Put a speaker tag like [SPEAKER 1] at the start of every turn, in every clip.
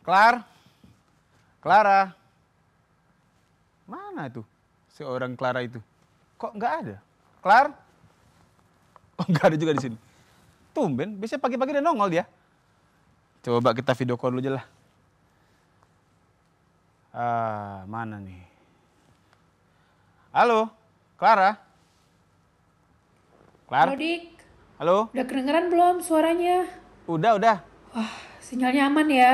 [SPEAKER 1] Clara. Mana itu si orang Clara itu? Kok nggak ada? Oh, nggak ada juga di sini. Tumben, biasanya pagi-pagi dia nongol dia. Coba kita video call dulu aja lah. Mana nih? Halo, Clara.
[SPEAKER 2] Halo Dik,
[SPEAKER 1] Halo.
[SPEAKER 2] udah kedengeran belum suaranya?
[SPEAKER 1] Udah.
[SPEAKER 2] Wah, sinyalnya aman ya?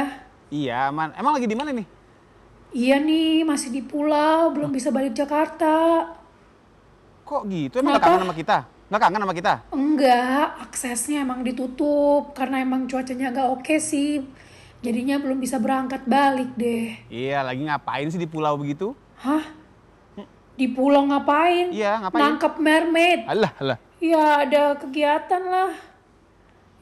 [SPEAKER 1] Iya, aman. Emang lagi di mana nih?
[SPEAKER 2] Iya nih, masih di pulau, belum bisa balik Jakarta.
[SPEAKER 1] Kok gitu? Emang gak kangen sama kita? Gak kangen sama kita?
[SPEAKER 2] Enggak, aksesnya emang ditutup karena emang cuacanya agak oke sih. Jadinya belum bisa berangkat balik deh.
[SPEAKER 1] Iya, lagi ngapain sih di pulau begitu?
[SPEAKER 2] Hah? Di pulau ngapain?
[SPEAKER 1] Iya, ngapain?
[SPEAKER 2] Nangkep mermaid.
[SPEAKER 1] Alah.
[SPEAKER 2] Ya ada kegiatan lah.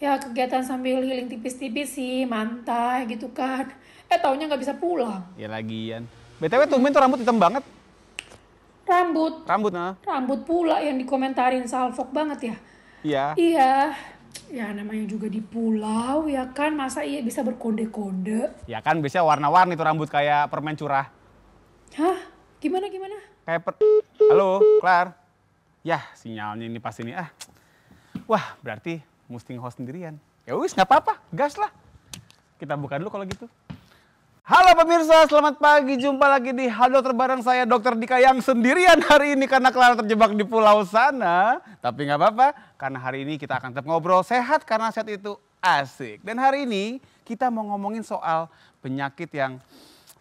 [SPEAKER 2] Ya kegiatan sambil healing tipis-tipis sih, mantai gitu kan. Taunya nggak bisa pulang.
[SPEAKER 1] Ya lagian. BTW tumben tuh rambut hitam banget.
[SPEAKER 2] Rambut
[SPEAKER 1] Nah.
[SPEAKER 2] Rambut pula yang dikomentarin salfok banget ya.
[SPEAKER 1] Iya.
[SPEAKER 2] Iya. Ya namanya juga di pulau ya kan, masa iya bisa berkode-kode.
[SPEAKER 1] Ya kan biasanya warna-warni tuh rambut kayak permen curah.
[SPEAKER 2] Hah? Gimana?
[SPEAKER 1] Halo, Clar. Yah, sinyalnya ini pas ini. Wah, berarti mesti nge-host sendirian. Ya wis, nggak apa-apa, gas lah. Kita buka dulu kalau gitu. Halo pemirsa, selamat pagi. Jumpa lagi di Halo Dokter bareng saya Dokter Dika yang sendirian hari ini karena Clara terjebak di pulau sana. Tapi nggak apa-apa, karena hari ini kita akan tetap ngobrol sehat karena sehat itu asik. Dan hari ini kita mau ngomongin soal penyakit yang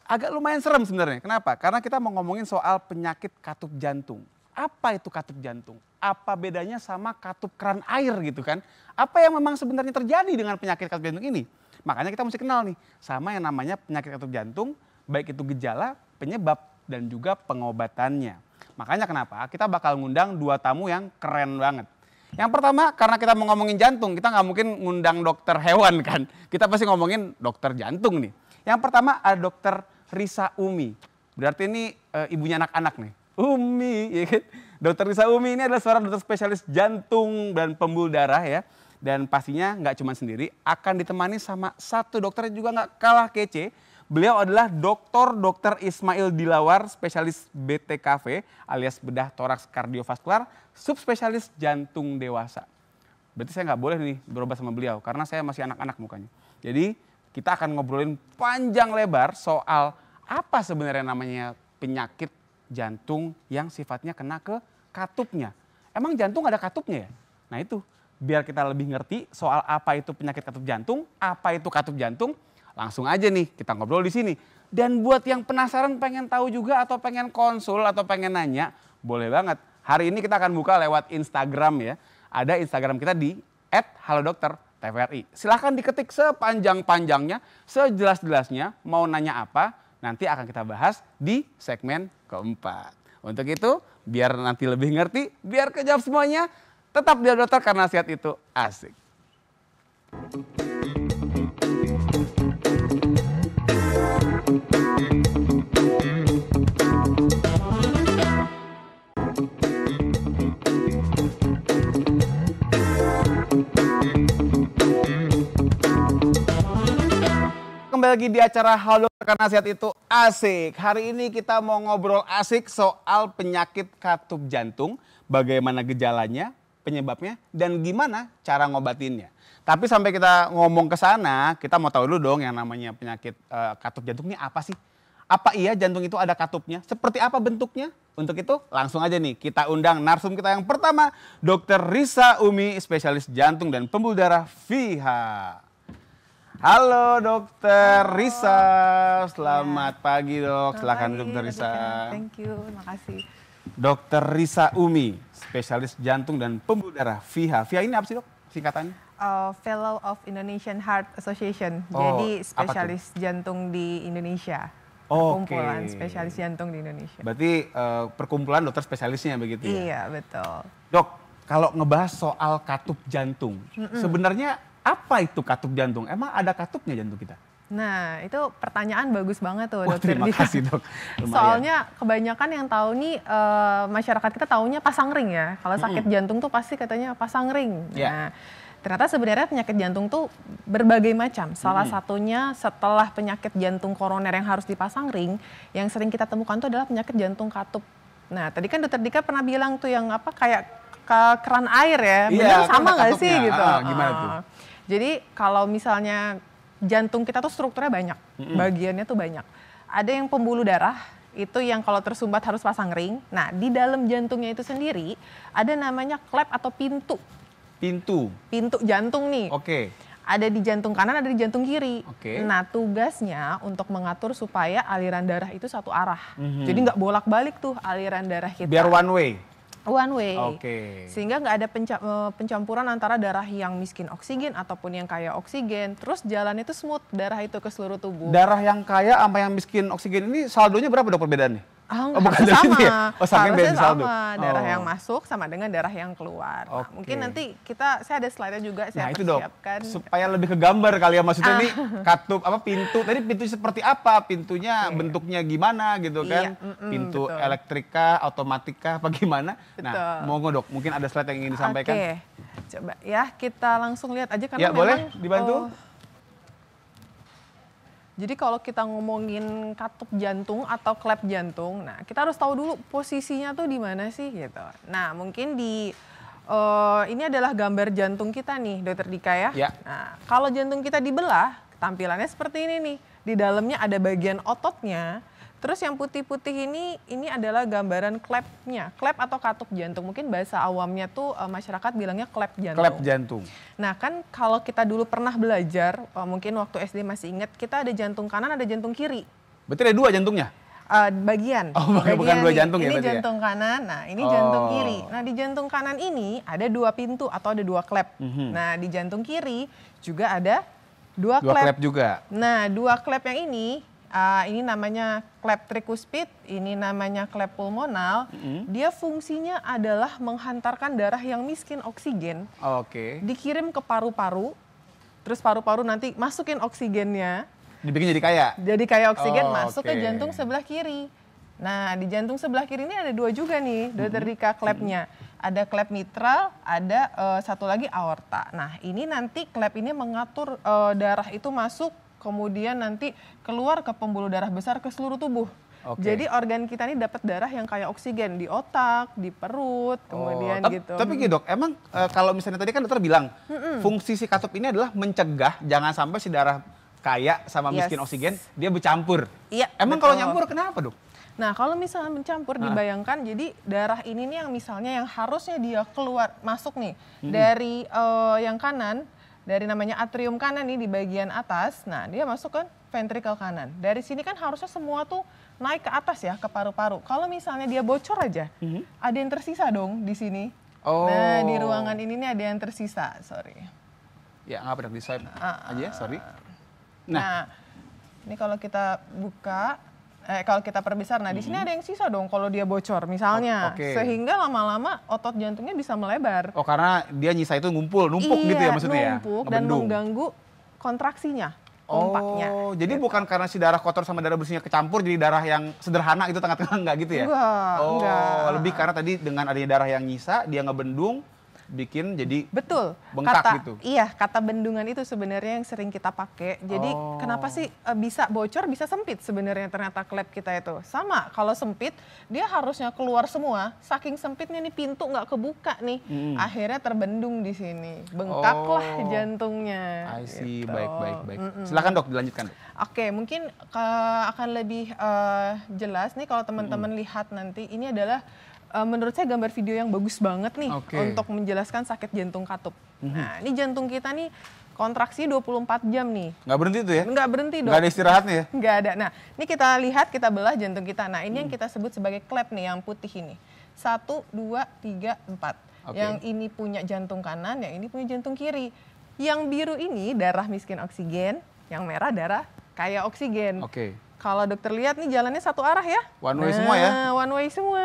[SPEAKER 1] agak lumayan serem sebenarnya. Kenapa? Karena kita mau ngomongin soal penyakit katup jantung. Apa itu katup jantung? Apa bedanya sama katup keran air gitu kan? Apa yang memang sebenarnya terjadi dengan penyakit katup jantung ini? Makanya kita mesti kenal nih sama yang namanya penyakit katup jantung, baik itu gejala, penyebab, dan juga pengobatannya. Makanya kenapa kita bakal ngundang dua tamu yang keren banget. Yang pertama, karena kita mau ngomongin jantung, kita nggak mungkin ngundang dokter hewan kan. Kita pasti ngomongin dokter jantung nih. Yang pertama ada dokter Risa Umi. Berarti ini ibunya anak-anak nih. Umi, ya kan? Dokter Risa Umi ini adalah seorang dokter spesialis jantung dan pembuluh darah ya. Dan pastinya nggak cuma sendiri, akan ditemani sama satu dokter yang juga nggak kalah kece. Beliau adalah Dr. Ismail Dilawar, spesialis BTKV alias bedah toraks kardiovaskular, subspesialis jantung dewasa. Berarti saya nggak boleh nih berobat sama beliau karena saya masih anak-anak mukanya. Jadi kita akan ngobrolin panjang lebar soal apa sebenarnya namanya penyakit jantung yang sifatnya kena ke katupnya. Emang jantung ada katupnya ya? Nah itu. Biar kita lebih ngerti soal apa itu penyakit katup jantung, apa itu katup jantung, langsung aja nih kita ngobrol di sini. Dan buat yang penasaran pengen tahu juga atau pengen konsul atau pengen nanya, boleh banget. Hari ini kita akan buka lewat Instagram ya. Ada Instagram kita di @halodokter_tvri. Silahkan diketik sepanjang-panjangnya, sejelas-jelasnya, mau nanya apa, nanti akan kita bahas di segmen keempat. Untuk itu, biar nanti lebih ngerti, biar kejawab semuanya, tetap di dokter karena sehat itu asik. Kembali lagi di acara Halo Dokter karena sehat itu asik. Hari ini kita mau ngobrol asik soal penyakit katup jantung, bagaimana gejalanya, penyebabnya, dan gimana cara ngobatinnya. Tapi sampai kita ngomong ke sana, kita mau tahu dulu dong yang namanya penyakit katup jantung ini apa sih? Apa iya jantung itu ada katupnya? Seperti apa bentuknya? Untuk itu langsung aja nih kita undang narsum kita yang pertama, Dr. Risa Umi, spesialis jantung dan pembuluh darah FIHA. Halo Dokter Risa, selamat pagi dok. Silakan Dokter Risa.
[SPEAKER 3] Thank you, terima kasih.
[SPEAKER 1] Dokter Risa Umi, spesialis jantung dan pembuluh darah FIHA. FIHA ini apa sih dok singkatannya?
[SPEAKER 3] Fellow of Indonesian Heart Association,
[SPEAKER 1] Oh,
[SPEAKER 3] jadi spesialis jantung di Indonesia.
[SPEAKER 1] Oke.
[SPEAKER 3] Perkumpulan spesialis jantung di Indonesia.
[SPEAKER 1] Berarti perkumpulan dokter spesialisnya begitu ya?
[SPEAKER 3] Iya, betul.
[SPEAKER 1] Dok, kalau ngebahas soal katup jantung, sebenarnya apa itu katup jantung? Emang ada katupnya jantung kita?
[SPEAKER 3] Nah, itu pertanyaan bagus banget tuh,
[SPEAKER 1] Wah,
[SPEAKER 3] Dokter
[SPEAKER 1] terima
[SPEAKER 3] Dika.
[SPEAKER 1] kasih dok. Lumayan.
[SPEAKER 3] Soalnya kebanyakan yang tahu nih masyarakat kita taunya pasang ring ya. Kalau sakit jantung tuh pasti katanya pasang ring.
[SPEAKER 1] Yeah.
[SPEAKER 3] Nah, Ternyata sebenarnya penyakit jantung tuh berbagai macam. Salah satunya setelah penyakit jantung koroner yang harus dipasang ring, yang sering kita temukan tuh adalah penyakit jantung katup. Nah, tadi kan Dokter Dika pernah bilang tuh yang apa kayak keran air ya, benar sama nggak sih gitu?
[SPEAKER 1] Gimana tuh?
[SPEAKER 3] Jadi kalau misalnya jantung kita tuh strukturnya banyak, bagiannya tuh banyak. Ada yang pembuluh darah, itu yang kalau tersumbat harus pasang ring. Nah, di dalam jantungnya itu sendiri ada namanya klep atau pintu. Pintu jantung nih.
[SPEAKER 1] Oke.
[SPEAKER 3] Ada di jantung kanan, ada di jantung kiri.
[SPEAKER 1] Oke.
[SPEAKER 3] Nah, tugasnya untuk mengatur supaya aliran darah itu satu arah. Jadi nggak bolak-balik tuh aliran darah kita.
[SPEAKER 1] Biar one way.
[SPEAKER 3] One way.
[SPEAKER 1] Oke.
[SPEAKER 3] Sehingga nggak ada pencampuran antara darah yang miskin oksigen ataupun yang kaya oksigen. Terus jalan itu smooth, darah itu ke seluruh tubuh.
[SPEAKER 1] Darah yang kaya sama yang miskin oksigen ini saldonya berapa dok perbedaannya?
[SPEAKER 3] Bukan sama.
[SPEAKER 1] Ya? Oh,
[SPEAKER 3] harusnya
[SPEAKER 1] saldo.
[SPEAKER 3] sama. Darah yang masuk sama dengan darah yang keluar. Nah, mungkin nanti saya ada slide-nya juga saya
[SPEAKER 1] itu dok,
[SPEAKER 3] persiapkan.
[SPEAKER 1] supaya lebih ke gambar kali ya maksudnya nih katup apa pintu. Tadi pintunya seperti apa? Pintunya bentuknya gimana gitu kan? Pintu
[SPEAKER 3] betul.
[SPEAKER 1] elektrika, otomatika, apa gimana?
[SPEAKER 3] Betul.
[SPEAKER 1] Nah, monggo dok, mungkin ada slide yang ingin disampaikan.
[SPEAKER 3] Oke, coba ya kita langsung lihat aja karena
[SPEAKER 1] Ya
[SPEAKER 3] memang,
[SPEAKER 1] boleh dibantu.
[SPEAKER 3] Jadi kalau kita ngomongin katup jantung atau klep jantung, nah kita harus tahu dulu posisinya tuh di mana sih gitu. Nah mungkin ini adalah gambar jantung kita nih, Dokter Dika ya.
[SPEAKER 1] Ya.
[SPEAKER 3] Nah kalau jantung kita dibelah, tampilannya seperti ini nih. Di dalamnya ada bagian ototnya. Terus yang putih-putih ini adalah gambaran klepnya, klep atau katup jantung. Mungkin bahasa awamnya tuh masyarakat bilangnya klep jantung.
[SPEAKER 1] Klep jantung.
[SPEAKER 3] Nah kan kalau kita dulu pernah belajar, mungkin waktu SD masih ingat, kita ada jantung kanan, ada jantung kiri.
[SPEAKER 1] Berarti ada dua jantungnya?
[SPEAKER 3] Bagian.
[SPEAKER 1] Bukan dua jantung ya
[SPEAKER 3] ini
[SPEAKER 1] berarti ya?
[SPEAKER 3] jantung kanan, nah ini jantung kiri. Nah di jantung kanan ini ada dua pintu atau ada dua klep. Nah di jantung kiri juga ada dua klep
[SPEAKER 1] juga.
[SPEAKER 3] Nah dua klep yang ini namanya klep trikuspid, ini namanya klep pulmonal. Dia fungsinya adalah menghantarkan darah yang miskin oksigen, dikirim ke paru-paru, terus paru-paru nanti masukin oksigennya.
[SPEAKER 1] Dibikin jadi kaya?
[SPEAKER 3] Jadi kaya oksigen masuk ke jantung sebelah kiri. Nah di jantung sebelah kiri ini ada dua juga nih, Dokter Dika klepnya. Ada klep mitral, ada satu lagi aorta. Nah ini nanti klep ini mengatur darah itu masuk, kemudian nanti keluar ke pembuluh darah besar ke seluruh tubuh. Jadi organ kita ini dapat darah yang kaya oksigen di otak, di perut, kemudian gitu.
[SPEAKER 1] Tapi gitu dok, emang kalau misalnya tadi kan dokter bilang fungsi si katup ini adalah mencegah jangan sampai si darah kaya sama miskin oksigen dia bercampur.
[SPEAKER 3] Iya.
[SPEAKER 1] Emang kalau nyampur kenapa dok?
[SPEAKER 3] Nah kalau misalnya mencampur dibayangkan jadi darah ini nih yang misalnya yang harusnya dia keluar masuk nih dari yang kanan. Dari namanya atrium kanan nih di bagian atas, nah dia masuk ke ventrikel kanan. Dari sini kan harusnya semua tuh naik ke atas ya, ke paru-paru. Kalau misalnya dia bocor aja, ada yang tersisa dong di sini. Nah di ruangan ini nih ada yang tersisa, sorry.
[SPEAKER 1] Ya nggak pernah di swipe aja, sorry.
[SPEAKER 3] Nah ini kalau kita buka, kalau kita perbesar, nah di sini ada yang sisa dong kalau dia bocor misalnya, sehingga lama-lama otot jantungnya bisa melebar.
[SPEAKER 1] Karena dia nyisa itu numpuk gitu ya maksudnya ya?
[SPEAKER 3] Numpuk dan mengganggu kontraksinya, pompanya.
[SPEAKER 1] Jadi gitu. Bukan karena si darah kotor sama darah bersihnya kecampur jadi darah yang sederhana itu tengah-tengah enggak gitu ya?
[SPEAKER 3] Enggak.
[SPEAKER 1] Lebih karena tadi dengan adanya darah yang nyisa dia ngebendung, bikin jadi
[SPEAKER 3] bengkak
[SPEAKER 1] gitu.
[SPEAKER 3] Iya, kata bendungan itu sebenarnya yang sering kita pakai. Jadi kenapa sih bisa bocor, bisa sempit sebenarnya ternyata klep kita itu. Sama, kalau sempit dia harusnya keluar semua. Saking sempitnya nih pintu nggak kebuka nih. Akhirnya terbendung di sini. Bengkaklah jantungnya.
[SPEAKER 1] I see,
[SPEAKER 3] gitu.
[SPEAKER 1] baik. Silakan dok, dilanjutkan.
[SPEAKER 3] Oke, mungkin akan lebih jelas nih kalau teman-teman lihat nanti. Ini adalah menurut saya gambar video yang bagus banget nih untuk menjelaskan sakit jantung katup. Nah ini jantung kita nih kontraksi 24 jam nih.
[SPEAKER 1] Nggak berhenti tuh ya?
[SPEAKER 3] Nggak berhenti dong.
[SPEAKER 1] Nggak ada istirahatnya ya?
[SPEAKER 3] Nggak ada. Nah ini kita lihat, kita belah jantung kita. Nah ini yang kita sebut sebagai klep nih yang putih ini. 1, 2, 3, 4. Yang ini punya jantung kanan, yang ini punya jantung kiri. Yang biru ini darah miskin oksigen, yang merah darah kaya oksigen. Kalau dokter lihat nih jalannya satu arah ya.
[SPEAKER 1] One way semua ya?
[SPEAKER 3] One way semua.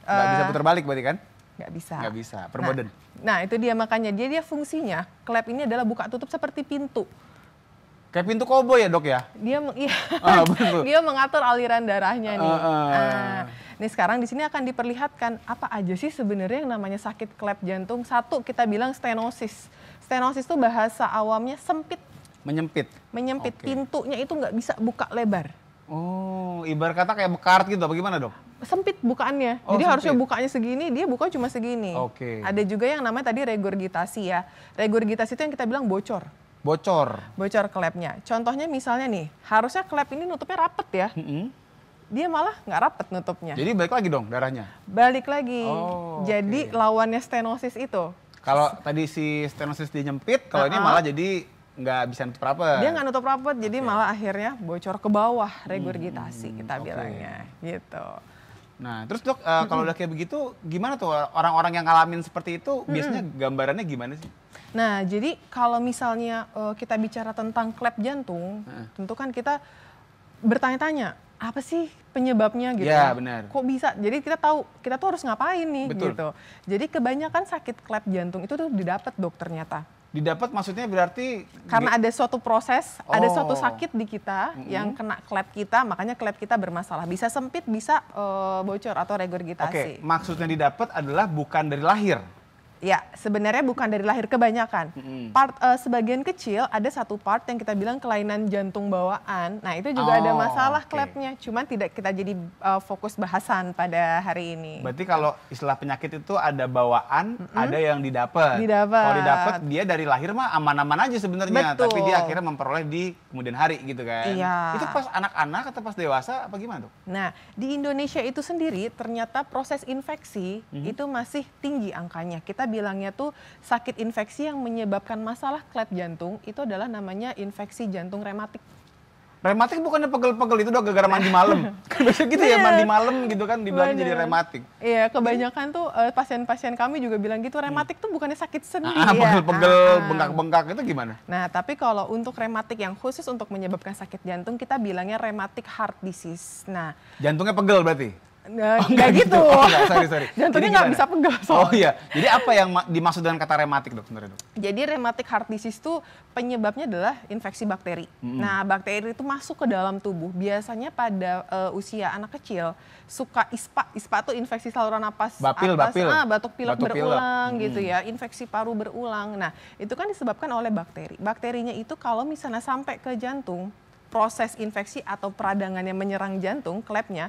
[SPEAKER 1] Nggak bisa putar balik berarti kan?
[SPEAKER 3] Nggak bisa.
[SPEAKER 1] Nggak bisa, perboden.
[SPEAKER 3] Nah itu dia makanya, dia fungsinya, klep ini adalah buka tutup seperti pintu.
[SPEAKER 1] Kayak pintu koboi ya dok ya?
[SPEAKER 3] Dia mengatur aliran darahnya nih. Nih sekarang di sini akan diperlihatkan apa aja sih sebenarnya yang namanya sakit klep jantung. Satu kita bilang stenosis. Stenosis itu bahasa awamnya sempit.
[SPEAKER 1] Menyempit.
[SPEAKER 3] Menyempit,
[SPEAKER 1] Oke.
[SPEAKER 3] pintunya itu nggak bisa buka lebar.
[SPEAKER 1] Oh, ibarat kata kayak bekarat gitu apa gimana, Dok?
[SPEAKER 3] Sempit bukaannya.
[SPEAKER 1] Oh,
[SPEAKER 3] Jadi
[SPEAKER 1] sempit.
[SPEAKER 3] harusnya bukanya segini, dia buka cuma segini.
[SPEAKER 1] Oke.
[SPEAKER 3] Ada juga yang namanya tadi regurgitasi ya. Regurgitasi itu yang kita bilang bocor.
[SPEAKER 1] Bocor.
[SPEAKER 3] Bocor klepnya. Contohnya misalnya nih, harusnya klep ini nutupnya rapet ya.
[SPEAKER 1] Mm-mm.
[SPEAKER 3] Dia malah nggak rapet nutupnya.
[SPEAKER 1] Jadi balik lagi dong darahnya.
[SPEAKER 3] Balik lagi.
[SPEAKER 1] Oh,
[SPEAKER 3] Jadi
[SPEAKER 1] oke.
[SPEAKER 3] lawannya stenosis itu.
[SPEAKER 1] Kalau tadi si stenosis dia nyempit, kalau ini malah jadi nggak bisa nutup rapet.
[SPEAKER 3] Dia nggak nutup rapet, jadi malah akhirnya bocor ke bawah regurgitasi kita
[SPEAKER 1] oke.
[SPEAKER 3] bilangnya. Gitu.
[SPEAKER 1] Nah, terus Dok, kalau udah kayak begitu, gimana tuh orang-orang yang ngalamin seperti itu, biasanya gambarannya gimana sih?
[SPEAKER 3] Nah, jadi kalau misalnya kita bicara tentang klep jantung, tentu kan kita bertanya-tanya, apa sih penyebabnya gitu
[SPEAKER 1] Ya,
[SPEAKER 3] ya?
[SPEAKER 1] benar.
[SPEAKER 3] Kok bisa? Jadi kita tahu, kita tuh harus ngapain nih
[SPEAKER 1] Betul.
[SPEAKER 3] gitu. Jadi kebanyakan sakit klep jantung itu tuh didapat Dok ternyata.
[SPEAKER 1] Didapat maksudnya berarti
[SPEAKER 3] Karena ada suatu proses, ada suatu
[SPEAKER 1] Oh.
[SPEAKER 3] sakit di kita yang kena klep kita, makanya klep kita bermasalah. Bisa sempit, bisa bocor atau regurgitasi.
[SPEAKER 1] Oke, maksudnya didapat adalah bukan dari lahir.
[SPEAKER 3] Ya, sebenarnya bukan dari lahir kebanyakan. Part sebagian kecil ada satu part yang kita bilang kelainan jantung bawaan. Nah, itu juga ada
[SPEAKER 1] Oh,
[SPEAKER 3] masalah
[SPEAKER 1] oke.
[SPEAKER 3] klepnya. Cuman tidak kita jadi fokus bahasan pada hari ini.
[SPEAKER 1] Berarti kalau istilah penyakit itu ada bawaan, ada yang didapat.
[SPEAKER 3] Didapat.
[SPEAKER 1] Kalau didapat dia dari lahir mah aman-aman aja sebenarnya,
[SPEAKER 3] Betul.
[SPEAKER 1] tapi dia akhirnya memperoleh di kemudian hari gitu kan.
[SPEAKER 3] Iya.
[SPEAKER 1] Itu pas anak-anak atau pas dewasa apa gimana tuh?
[SPEAKER 3] Nah, di Indonesia itu sendiri ternyata proses infeksi itu masih tinggi angkanya. Kita bilangnya tuh sakit infeksi yang menyebabkan masalah klep jantung itu adalah namanya infeksi jantung rematik.
[SPEAKER 1] Rematik bukannya pegel-pegel itu dok gara-gara mandi malam. Kan biasa gitu ya
[SPEAKER 3] Bener.
[SPEAKER 1] mandi malam gitu kan dibilangnya jadi
[SPEAKER 3] Bener.
[SPEAKER 1] rematik.
[SPEAKER 3] Iya, kebanyakan tuh pasien-pasien kami juga bilang gitu, rematik tuh bukannya sakit sendi ya.
[SPEAKER 1] Pegel-pegel,
[SPEAKER 3] Ah.
[SPEAKER 1] bengkak-bengkak itu gimana?
[SPEAKER 3] Nah, tapi kalau untuk rematik yang khusus untuk menyebabkan sakit jantung, kita bilangnya rheumatic heart disease. Nah,
[SPEAKER 1] Jantungnya pegel berarti?
[SPEAKER 3] nggak gitu.
[SPEAKER 1] Oh, enggak, sorry.
[SPEAKER 3] Jantungnya
[SPEAKER 1] Jadi
[SPEAKER 3] nggak
[SPEAKER 1] gimana?
[SPEAKER 3] bisa pegel.
[SPEAKER 1] Oh iya, jadi apa yang dimaksud dengan kata rematik dok sebenarnya dok?
[SPEAKER 3] Jadi rheumatic heart disease itu penyebabnya adalah infeksi bakteri. Nah, bakteri itu masuk ke dalam tubuh. Biasanya pada usia anak kecil suka ISPA. ISPA itu infeksi saluran napas
[SPEAKER 1] Bapil.
[SPEAKER 3] batuk pilek
[SPEAKER 1] Batuk pilek.
[SPEAKER 3] berulang gitu ya, infeksi paru berulang. Nah, itu kan disebabkan oleh bakteri. Bakterinya itu kalau misalnya sampai ke jantung, proses infeksi atau peradangan yang menyerang jantung, klepnya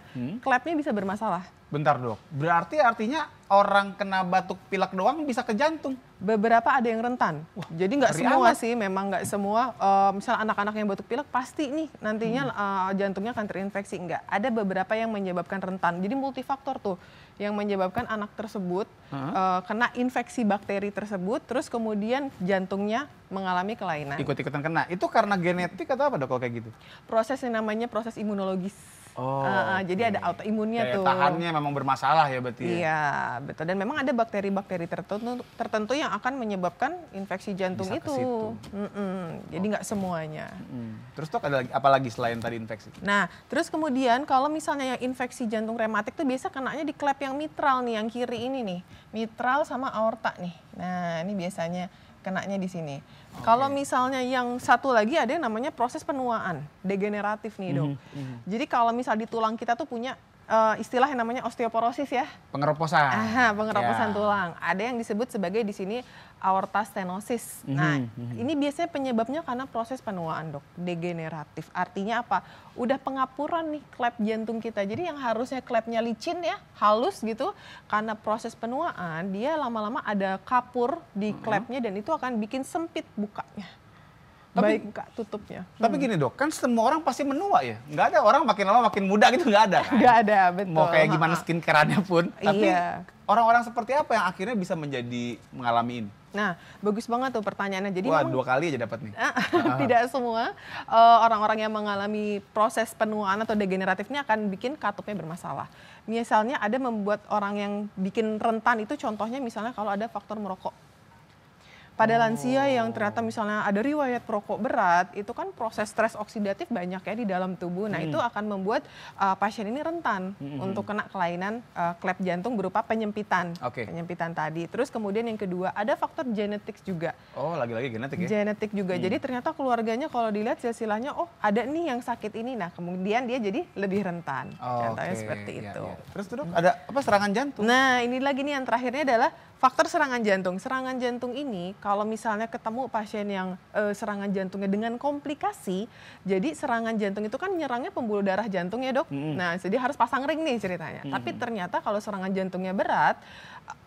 [SPEAKER 3] bisa bermasalah.
[SPEAKER 1] Bentar dok, berarti artinya orang kena batuk pilek doang bisa ke jantung?
[SPEAKER 3] Beberapa ada yang rentan. Jadi nggak
[SPEAKER 1] ngeri
[SPEAKER 3] semua
[SPEAKER 1] amat.
[SPEAKER 3] sih, memang nggak semua. Misal anak-anak yang batuk pilek pasti nih nantinya jantungnya akan terinfeksi. Enggak. Ada beberapa yang menyebabkan rentan. Jadi multifaktor tuh yang menyebabkan anak tersebut kena infeksi bakteri tersebut, terus kemudian jantungnya mengalami kelainan.
[SPEAKER 1] Ikut-ikutan kena. Itu karena genetik atau apa dok kalau kayak gitu?
[SPEAKER 3] Proses yang namanya proses imunologis.
[SPEAKER 1] Oh,
[SPEAKER 3] Jadi
[SPEAKER 1] oke.
[SPEAKER 3] ada autoimunnya
[SPEAKER 1] Daya
[SPEAKER 3] tuh.
[SPEAKER 1] tahannya memang bermasalah ya berarti ya?
[SPEAKER 3] Iya, betul. Dan memang ada bakteri-bakteri tertentu yang akan menyebabkan infeksi jantung
[SPEAKER 1] Bisa ke
[SPEAKER 3] itu.
[SPEAKER 1] situ.
[SPEAKER 3] Jadi nggak semuanya.
[SPEAKER 1] Terus dok ada lagi, apa lagi selain tadi infeksi?
[SPEAKER 3] Nah, terus kemudian kalau misalnya yang infeksi jantung rematik tuh biasa kenanya di klep yang mitral nih, yang kiri ini nih. Mitral sama aorta nih. Nah, ini biasanya kenanya di sini. Kalau misalnya yang satu lagi ada yang namanya proses penuaan, degeneratif nih dok. Jadi kalau misal di tulang kita tuh punya istilah yang namanya osteoporosis ya.
[SPEAKER 1] Pengeroposan.
[SPEAKER 3] Pengeroposan
[SPEAKER 1] Ya.
[SPEAKER 3] tulang. Ada yang disebut sebagai di sini aorta stenosis. Nah, ini biasanya penyebabnya karena proses penuaan, dok, degeneratif. Artinya apa? Udah pengapuran nih klep jantung kita. Jadi yang harusnya klepnya licin ya, halus gitu, karena proses penuaan dia lama-lama ada kapur di klepnya dan itu akan bikin sempit bukanya. Baik buka tutupnya.
[SPEAKER 1] Tapi gini dok, kan semua orang pasti menua ya? Nggak ada orang makin lama makin muda gitu, nggak ada kan?
[SPEAKER 3] Nggak ada, betul.
[SPEAKER 1] Mau kayak gimana skincare-nya pun. Tapi
[SPEAKER 3] Iya.
[SPEAKER 1] orang-orang seperti apa yang akhirnya bisa mengalami ini?
[SPEAKER 3] Nah, bagus banget tuh pertanyaannya. Jadi
[SPEAKER 1] Wah,
[SPEAKER 3] memang
[SPEAKER 1] 2 kali aja dapat nih.
[SPEAKER 3] tidak semua orang-orang yang mengalami proses penuaan atau degeneratif ini akan bikin katupnya bermasalah. Misalnya ada membuat orang yang bikin rentan itu contohnya misalnya kalau ada faktor merokok. Pada lansia yang ternyata misalnya ada riwayat perokok berat, itu kan proses stres oksidatif banyak ya di dalam tubuh. Nah, itu akan membuat pasien ini rentan untuk kena kelainan klep jantung berupa penyempitan.
[SPEAKER 1] Oke.
[SPEAKER 3] Penyempitan tadi. Terus kemudian yang kedua, ada faktor genetik juga.
[SPEAKER 1] Oh, lagi-lagi genetik ya?
[SPEAKER 3] Genetik juga. Jadi ternyata keluarganya kalau dilihat silsilahnya, oh ada nih yang sakit ini. Nah, kemudian dia jadi lebih rentan. Contohnya
[SPEAKER 1] Oke,
[SPEAKER 3] seperti
[SPEAKER 1] iya,
[SPEAKER 3] itu.
[SPEAKER 1] iya. Terus dok, ada apa serangan jantung?
[SPEAKER 3] Nah, ini lagi nih yang terakhirnya adalah faktor serangan jantung. Serangan jantung ini kalau misalnya ketemu pasien yang serangan jantungnya dengan komplikasi, jadi serangan jantung itu kan nyerangnya pembuluh darah jantung ya dok. Nah jadi harus pasang ring nih ceritanya. Tapi ternyata kalau serangan jantungnya berat,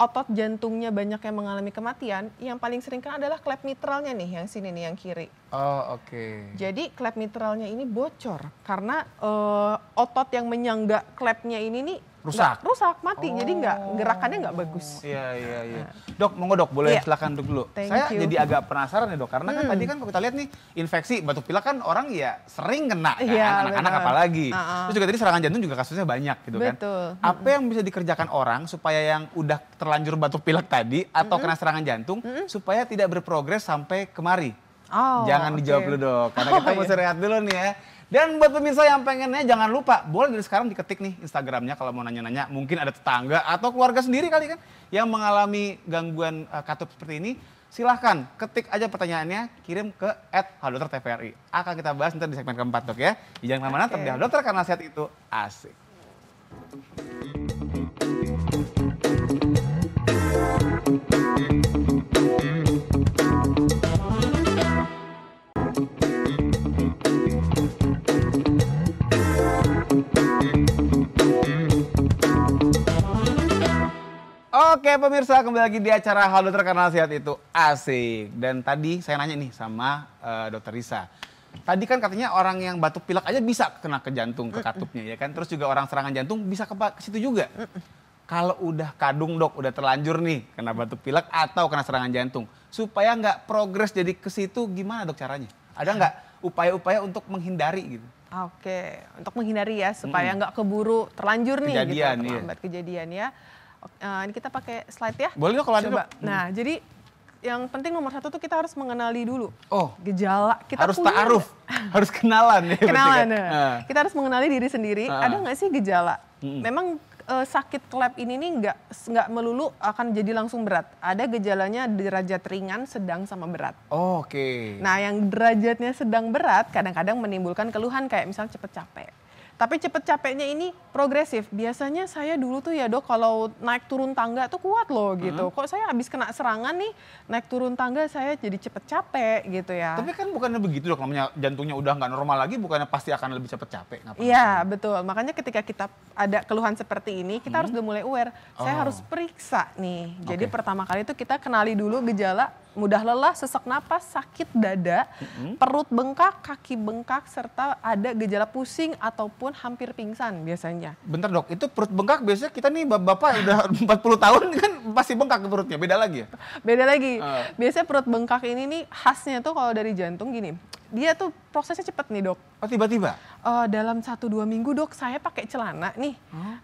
[SPEAKER 3] otot jantungnya banyak yang mengalami kematian, yang paling sering kan adalah klep mitralnya nih, yang sini nih, yang kiri.
[SPEAKER 1] Oh oke.
[SPEAKER 3] Jadi klep mitralnya ini bocor karena otot yang menyangga klepnya ini nih rusak, mati. Jadi gerakannya nggak bagus.
[SPEAKER 1] Iya. Dok, monggo dok, boleh silakan dok dulu. Saya jadi agak penasaran ya dok, karena kan tadi kan kalau kita lihat nih infeksi batuk pilek kan orang ya sering kena kan, anak-anak apalagi. Terus juga tadi serangan jantung juga kasusnya banyak gitu kan. Apa yang bisa dikerjakan orang supaya yang udah terlanjur batuk pilek tadi atau kena serangan jantung supaya tidak berprogres sampai kemari? Jangan dijawab dulu dok, karena kita mesti rehat dulu nih ya. Dan buat pemirsa yang pengennya jangan lupa, boleh dari sekarang diketik nih Instagramnya kalau mau nanya-nanya. Mungkin ada tetangga atau keluarga sendiri kali kan yang mengalami gangguan katup seperti ini. Silahkan ketik aja pertanyaannya, kirim ke @haldokter_tvri. Akan kita bahas nanti di segmen keempat dok ya. Jangan kemana-mana, tetap di Halo Dokter karena sehat itu asik. Oke pemirsa, kembali lagi di acara Halo Dokter karena sehat itu asik. Dan tadi saya nanya nih sama Dokter Risa. Tadi kan katanya orang yang batuk pilek aja bisa kena ke jantung, ke katupnya ya kan. Terus juga orang serangan jantung bisa ke situ juga. Kalau udah kadung dok, udah terlanjur nih kena batuk pilek atau kena serangan jantung. Supaya nggak progres jadi ke situ gimana dok caranya? Ada nggak upaya-upaya untuk menghindari gitu?
[SPEAKER 3] Oke, untuk menghindari ya supaya nggak keburu terlanjur nih
[SPEAKER 1] Kejadian,
[SPEAKER 3] gitu, terlambat kejadian ya. Ini kita pakai slide ya.
[SPEAKER 1] Boleh dong kalau ada dok.
[SPEAKER 3] Nah, jadi yang penting nomor satu tuh kita harus mengenali dulu gejala. Kita
[SPEAKER 1] harus ta'aruf, harus kenalan ya.
[SPEAKER 3] Kenalan. Kita harus mengenali diri sendiri. Ada nggak sih gejala? Memang sakit klep ini nih nggak melulu akan jadi langsung berat. Ada gejalanya derajat ringan, sedang, sama berat.
[SPEAKER 1] Oke.
[SPEAKER 3] Nah, yang derajatnya sedang berat kadang-kadang menimbulkan keluhan kayak misalnya cepet capek. Tapi cepet capeknya ini progresif. Biasanya saya dulu tuh ya dok, kalau naik turun tangga tuh kuat loh gitu. Kok saya habis kena serangan nih, naik turun tangga saya jadi cepet capek gitu ya.
[SPEAKER 1] Tapi kan bukannya begitu dok, namanya jantungnya udah nggak normal lagi, bukannya pasti akan lebih cepet capek?
[SPEAKER 3] Iya betul, makanya ketika kita ada keluhan seperti ini, kita harus udah mulai aware. Saya harus periksa nih. Jadi pertama kali itu kita kenali dulu gejala mudah lelah, sesak napas, sakit dada, perut bengkak, kaki bengkak, serta ada gejala pusing ataupun hampir pingsan biasanya.
[SPEAKER 1] Bentar dok, itu perut bengkak biasanya kita nih bapak udah 40 tahun kan pasti bengkak ke perutnya, beda lagi ya?
[SPEAKER 3] Beda lagi. Biasanya perut bengkak ini nih khasnya tuh kalau dari jantung gini, dia tuh prosesnya cepet nih dok.
[SPEAKER 1] Oh tiba-tiba?
[SPEAKER 3] Dalam 1-2 minggu dok, saya pakai celana nih,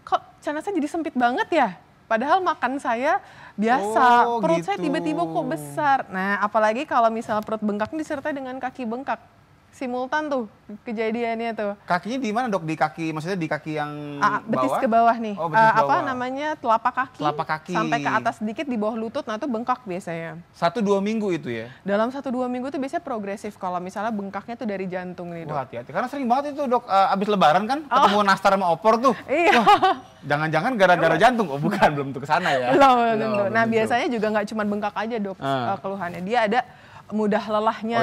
[SPEAKER 3] kok celana saya jadi sempit banget ya? Padahal makan saya biasa, perut saya tiba-tiba kok besar. Nah, apalagi kalau misalnya perut bengkak disertai dengan kaki bengkak. Simultan tuh kejadiannya tuh.
[SPEAKER 1] Kakinya di mana dok? Di kaki, maksudnya di kaki yang
[SPEAKER 3] betis
[SPEAKER 1] bawah?
[SPEAKER 3] ke bawah nih.
[SPEAKER 1] Oh, betis bawah.
[SPEAKER 3] Namanya telapak kaki.
[SPEAKER 1] Telapak kaki.
[SPEAKER 3] Sampai ke atas sedikit di bawah lutut, nah itu bengkak biasanya.
[SPEAKER 1] 1-2 minggu itu ya?
[SPEAKER 3] Dalam 1-2 minggu tuh biasanya progresif kalau misalnya bengkaknya tuh dari jantung nih dok.
[SPEAKER 1] Wah hati-hati, karena sering banget itu dok, abis lebaran kan ketemu nastar sama opor tuh.
[SPEAKER 3] Iya.
[SPEAKER 1] Jangan-jangan gara-gara jantung, oh bukan, belum tuh kesana ya?
[SPEAKER 3] Belum. Nah biasanya juga nggak cuma bengkak aja dok keluhannya. Dia ada mudah lelahnya,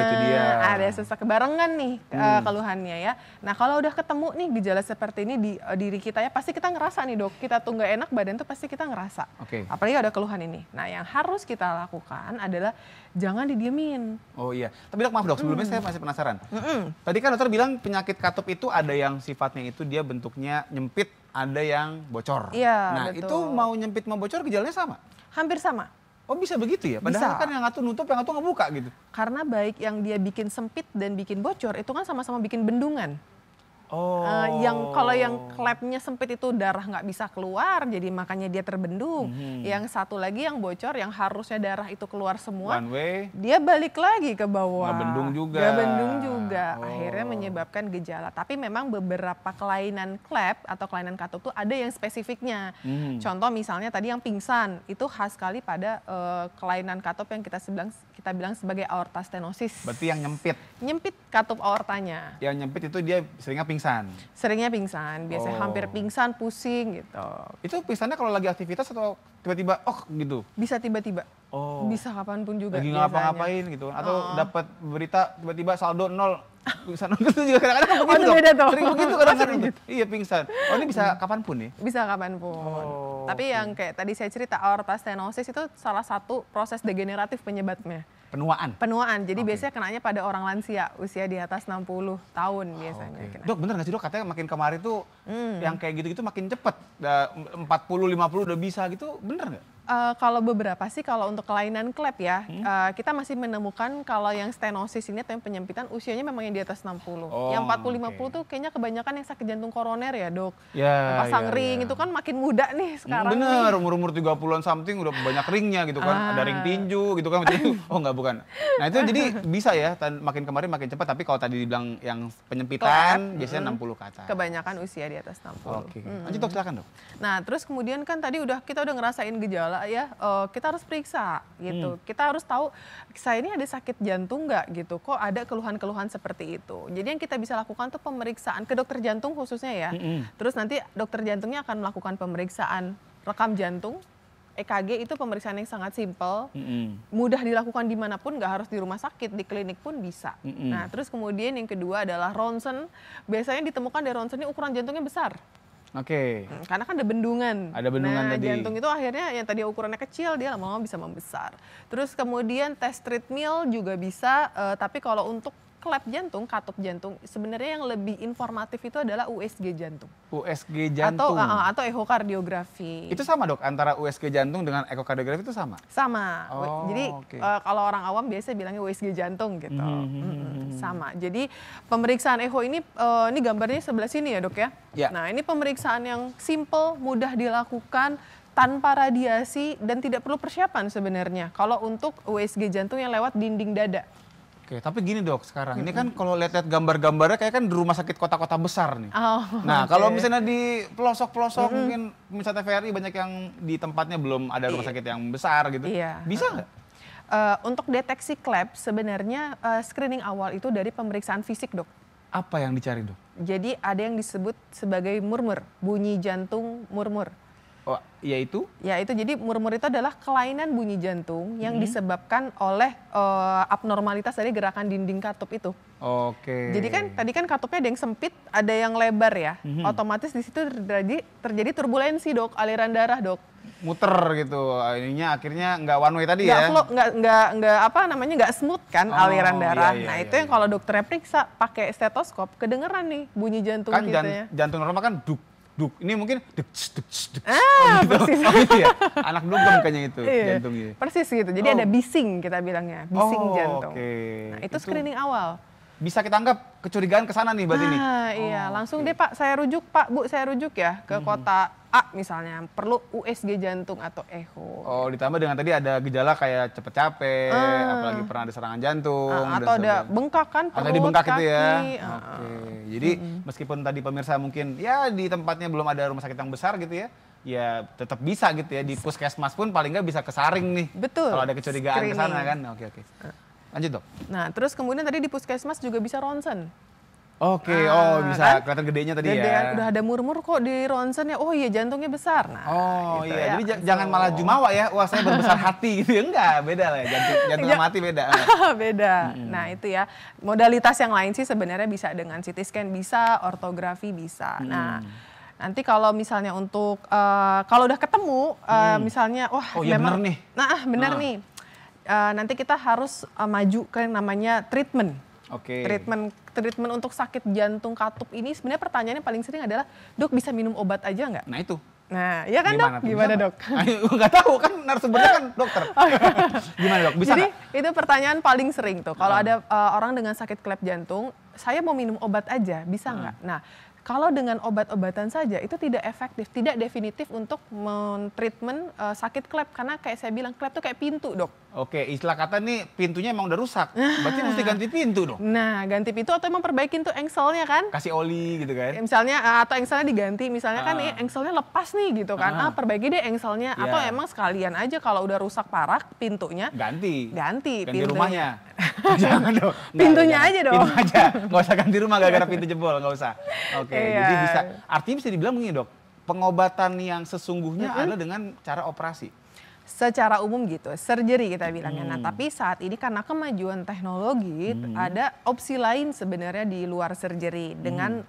[SPEAKER 3] ada sesak barengan nih keluhannya ya. Nah kalau udah ketemu nih gejala seperti ini di diri kita ya, pasti kita ngerasa nih dok, kita tuh nggak enak badan tuh pasti kita ngerasa. Apalagi ada keluhan ini. Nah yang harus kita lakukan adalah jangan didiemin. Oh iya, tapi dok maaf dok, sebelumnya saya masih penasaran. Tadi kan dokter bilang penyakit katup itu ada yang sifatnya itu dia bentuknya nyempit, ada yang bocor. Iya,
[SPEAKER 1] nah
[SPEAKER 3] betul.
[SPEAKER 1] Itu mau nyempit mau bocor gejalanya sama?
[SPEAKER 3] Hampir sama.
[SPEAKER 1] Oh bisa begitu ya? Padahal kan yang satu nutup, yang satu ngebuka gitu.
[SPEAKER 3] Karena baik yang dia bikin sempit dan bikin bocor itu kan sama-sama bikin bendungan. Yang kalau yang klepnya sempit itu darah nggak bisa keluar, jadi makanya dia terbendung. Yang satu lagi yang bocor, yang harusnya darah itu keluar semua, dia balik lagi ke bawah.
[SPEAKER 1] Ngebendung juga.
[SPEAKER 3] Akhirnya menyebabkan gejala. Tapi memang beberapa kelainan klep atau kelainan katup tuh ada yang spesifiknya. Contoh misalnya tadi yang pingsan, itu khas sekali pada kelainan katup yang kita bilang sebagai aorta stenosis.
[SPEAKER 1] Berarti yang nyempit?
[SPEAKER 3] Nyempit katup aortanya.
[SPEAKER 1] Yang nyempit itu dia seringnya pingsan.
[SPEAKER 3] Seringnya pingsan, biasanya hampir pingsan, pusing gitu.
[SPEAKER 1] Itu pingsannya kalau lagi aktivitas atau tiba-tiba gitu?
[SPEAKER 3] Bisa tiba-tiba.
[SPEAKER 1] Oh.
[SPEAKER 3] Bisa kapanpun juga.
[SPEAKER 1] Lagi
[SPEAKER 3] biasanya.
[SPEAKER 1] ngapa-ngapain gitu atau dapat berita tiba-tiba saldo 0. Pingsan itu juga kadang-kadang begitu.
[SPEAKER 3] itu beda tuh.
[SPEAKER 1] Sering begitu kadang-kadang. Iya pingsan. Oh ini bisa kapanpun nih?
[SPEAKER 3] Bisa kapanpun. Tapi yang kayak tadi saya cerita aorta stenosis itu salah satu proses degeneratif penyebabnya. Penuaan. Jadi biasanya kenanya pada orang lansia usia di atas 60 tahun biasanya.
[SPEAKER 1] Dok bener nggak sih dok katanya makin kemarin tuh yang kayak gitu-gitu makin cepet. 40-50 udah bisa gitu bener nggak?
[SPEAKER 3] Kalau beberapa sih kalau untuk kelainan klep ya, kita masih menemukan kalau yang stenosis ini atau yang penyempitan usianya memang yang di atas 60. Yang 40-50 tuh kayaknya kebanyakan yang sakit jantung koroner ya dok. Pasang ring itu kan makin muda nih sekarang.
[SPEAKER 1] Bener, umur-umur 30-an something udah banyak ringnya gitu kan. Ada ring tinju gitu kan. Oh enggak bukan. Nah itu jadi bisa ya makin kemarin makin cepat. Tapi kalau tadi dibilang yang penyempitan biasanya 60 ke atas.
[SPEAKER 3] Kebanyakan usia di atas 60.
[SPEAKER 1] Lanjut dok silakan dok.
[SPEAKER 3] Nah terus kemudian kan tadi kita udah ngerasain gejala ya, kita harus periksa gitu. Kita harus tahu saya ini ada sakit jantung nggak gitu. Kok ada keluhan-keluhan seperti itu. Jadi yang kita bisa lakukan tuh pemeriksaan ke dokter jantung khususnya ya. Terus nanti dokter jantungnya akan melakukan pemeriksaan rekam jantung. EKG itu pemeriksaan yang sangat simpel, mudah dilakukan dimanapun, nggak harus di rumah sakit, di klinik pun bisa. Nah terus kemudian yang kedua adalah ronsen. Biasanya ditemukan dari ronsen ini ukuran jantungnya besar. Karena kan ada bendungan.
[SPEAKER 1] Tadi.
[SPEAKER 3] Jantung itu akhirnya yang tadi ukurannya kecil dia lama-lama bisa membesar. Terus kemudian tes treadmill juga bisa, tapi kalau untuk klep jantung, katup jantung, sebenarnya yang lebih informatif itu adalah USG jantung.
[SPEAKER 1] USG jantung.
[SPEAKER 3] Atau ekokardiografi.
[SPEAKER 1] Itu sama dok, antara USG jantung dengan ekokardiografi itu sama?
[SPEAKER 3] Sama. Jadi kalau orang awam biasa bilangnya USG jantung gitu. Sama. Jadi pemeriksaan echo ini gambarnya sebelah sini ya dok ya. Nah ini pemeriksaan yang simple, mudah dilakukan, tanpa radiasi dan tidak perlu persiapan sebenarnya. Kalau untuk USG jantung yang lewat dinding dada.
[SPEAKER 1] Tapi gini dok sekarang, ini kan kalau lihat-lihat gambar-gambarnya kayak kan di rumah sakit kota-kota besar nih. Nah kalau misalnya di pelosok-pelosok mungkin misalnya TVRI banyak yang di tempatnya belum ada rumah sakit yang besar gitu. Bisa nggak?
[SPEAKER 3] Untuk deteksi klep sebenarnya screening awal itu dari pemeriksaan fisik dok.
[SPEAKER 1] Apa yang dicari dok?
[SPEAKER 3] Jadi ada yang disebut sebagai murmur, bunyi jantung murmur.
[SPEAKER 1] Yaitu?
[SPEAKER 3] Yaitu jadi murmur itu adalah kelainan bunyi jantung yang disebabkan oleh abnormalitas dari gerakan dinding katup itu. Jadi kan tadi kan katupnya ada yang sempit, ada yang lebar ya. Otomatis di situ terjadi turbulensi dok, aliran darah dok.
[SPEAKER 1] Muter gitu, ininya akhirnya nggak one way tadi ya?
[SPEAKER 3] Nggak smooth kan aliran darah. Itu yang kalau dokternya periksa pakai stetoskop, kedengeran nih bunyi jantung
[SPEAKER 1] kan
[SPEAKER 3] gitu ya.
[SPEAKER 1] Jantung normal kan duk. Ini mungkin
[SPEAKER 3] persis.
[SPEAKER 1] Gitu ya. Anak dugem kayaknya itu jantungnya.
[SPEAKER 3] Persis gitu. Jadi ada bising kita bilangnya, bising jantung. Nah, itu screening awal.
[SPEAKER 1] Bisa kita anggap kecurigaan ke sana nih berarti nih.
[SPEAKER 3] Iya, langsung deh Pak, saya rujuk Pak, Bu, saya rujuk ya ke kota A misalnya, perlu USG jantung atau echo.
[SPEAKER 1] Ditambah dengan tadi ada gejala kayak cepet capek, apalagi pernah ada serangan jantung.
[SPEAKER 3] Atau ada bengkak kan perut,
[SPEAKER 1] ada bengkak
[SPEAKER 3] kaki.
[SPEAKER 1] Itu ya. Jadi meskipun tadi pemirsa mungkin ya di tempatnya belum ada rumah sakit yang besar gitu ya. Ya tetap bisa gitu ya, di puskesmas pun paling nggak bisa kesaring nih.
[SPEAKER 3] Betul.
[SPEAKER 1] Kalau ada kecurigaan ke sana kan. Oke. Lanjut dok.
[SPEAKER 3] Nah terus kemudian tadi di puskesmas juga bisa ronsen.
[SPEAKER 1] Bisa kan? Kelihatan gedenya tadi ya.
[SPEAKER 3] Udah ada murmur kok di ronsen ya, oh iya jantungnya besar. Nah, gitu ya.
[SPEAKER 1] Jadi jangan malah jumawa ya, wah saya berbesar hati gitu ya, enggak, beda lah ya, jantung sama hati beda.
[SPEAKER 3] Beda. Nah itu ya, modalitas yang lain sih sebenarnya bisa dengan CT scan bisa, ortografi bisa. Nah nanti kalau misalnya untuk, kalau udah ketemu, misalnya memang,
[SPEAKER 1] bener nih.
[SPEAKER 3] Bener nih. Nanti kita harus maju ke yang namanya treatment. Treatment untuk sakit jantung katup ini sebenarnya pertanyaannya paling sering adalah, dok bisa minum obat aja nggak?
[SPEAKER 1] Nah itu.
[SPEAKER 3] Nah, ya kan dok? Gimana dok?
[SPEAKER 1] Nggak tahu kan narasumbernya kan dokter. Gimana dok? Bisa
[SPEAKER 3] Jadi itu pertanyaan paling sering tuh. Kalau ada orang dengan sakit klep jantung, saya mau minum obat aja, bisa nggak? Nah, kalau dengan obat-obatan saja itu tidak efektif, tidak definitif untuk men-treatment sakit klep. Karena kayak saya bilang, klep itu kayak pintu dok.
[SPEAKER 1] Istilah kata nih pintunya emang udah rusak, berarti mesti ganti pintu dong.
[SPEAKER 3] Nah ganti pintu atau emang perbaikin tuh engselnya kan.
[SPEAKER 1] Kasih oli gitu kan.
[SPEAKER 3] Misalnya atau engselnya diganti, misalnya kan nih engselnya lepas nih gitu kan. Perbaiki deh engselnya. Atau emang sekalian aja kalau udah rusak parah pintunya.
[SPEAKER 1] Ganti
[SPEAKER 3] pintunya.
[SPEAKER 1] rumahnya. Jangan dong.
[SPEAKER 3] Pintunya aja dong.
[SPEAKER 1] Pintu aja, nggak usah ganti rumah gara-gara pintu jebol, nggak usah. Oke,
[SPEAKER 3] Iya.
[SPEAKER 1] jadi bisa, artinya bisa dibilang begini dok, pengobatan yang sesungguhnya adalah dengan cara operasi.
[SPEAKER 3] Secara umum gitu, surgery kita bilangnya. Nah, tapi saat ini karena kemajuan teknologi, ada opsi lain sebenarnya di luar surgery dengan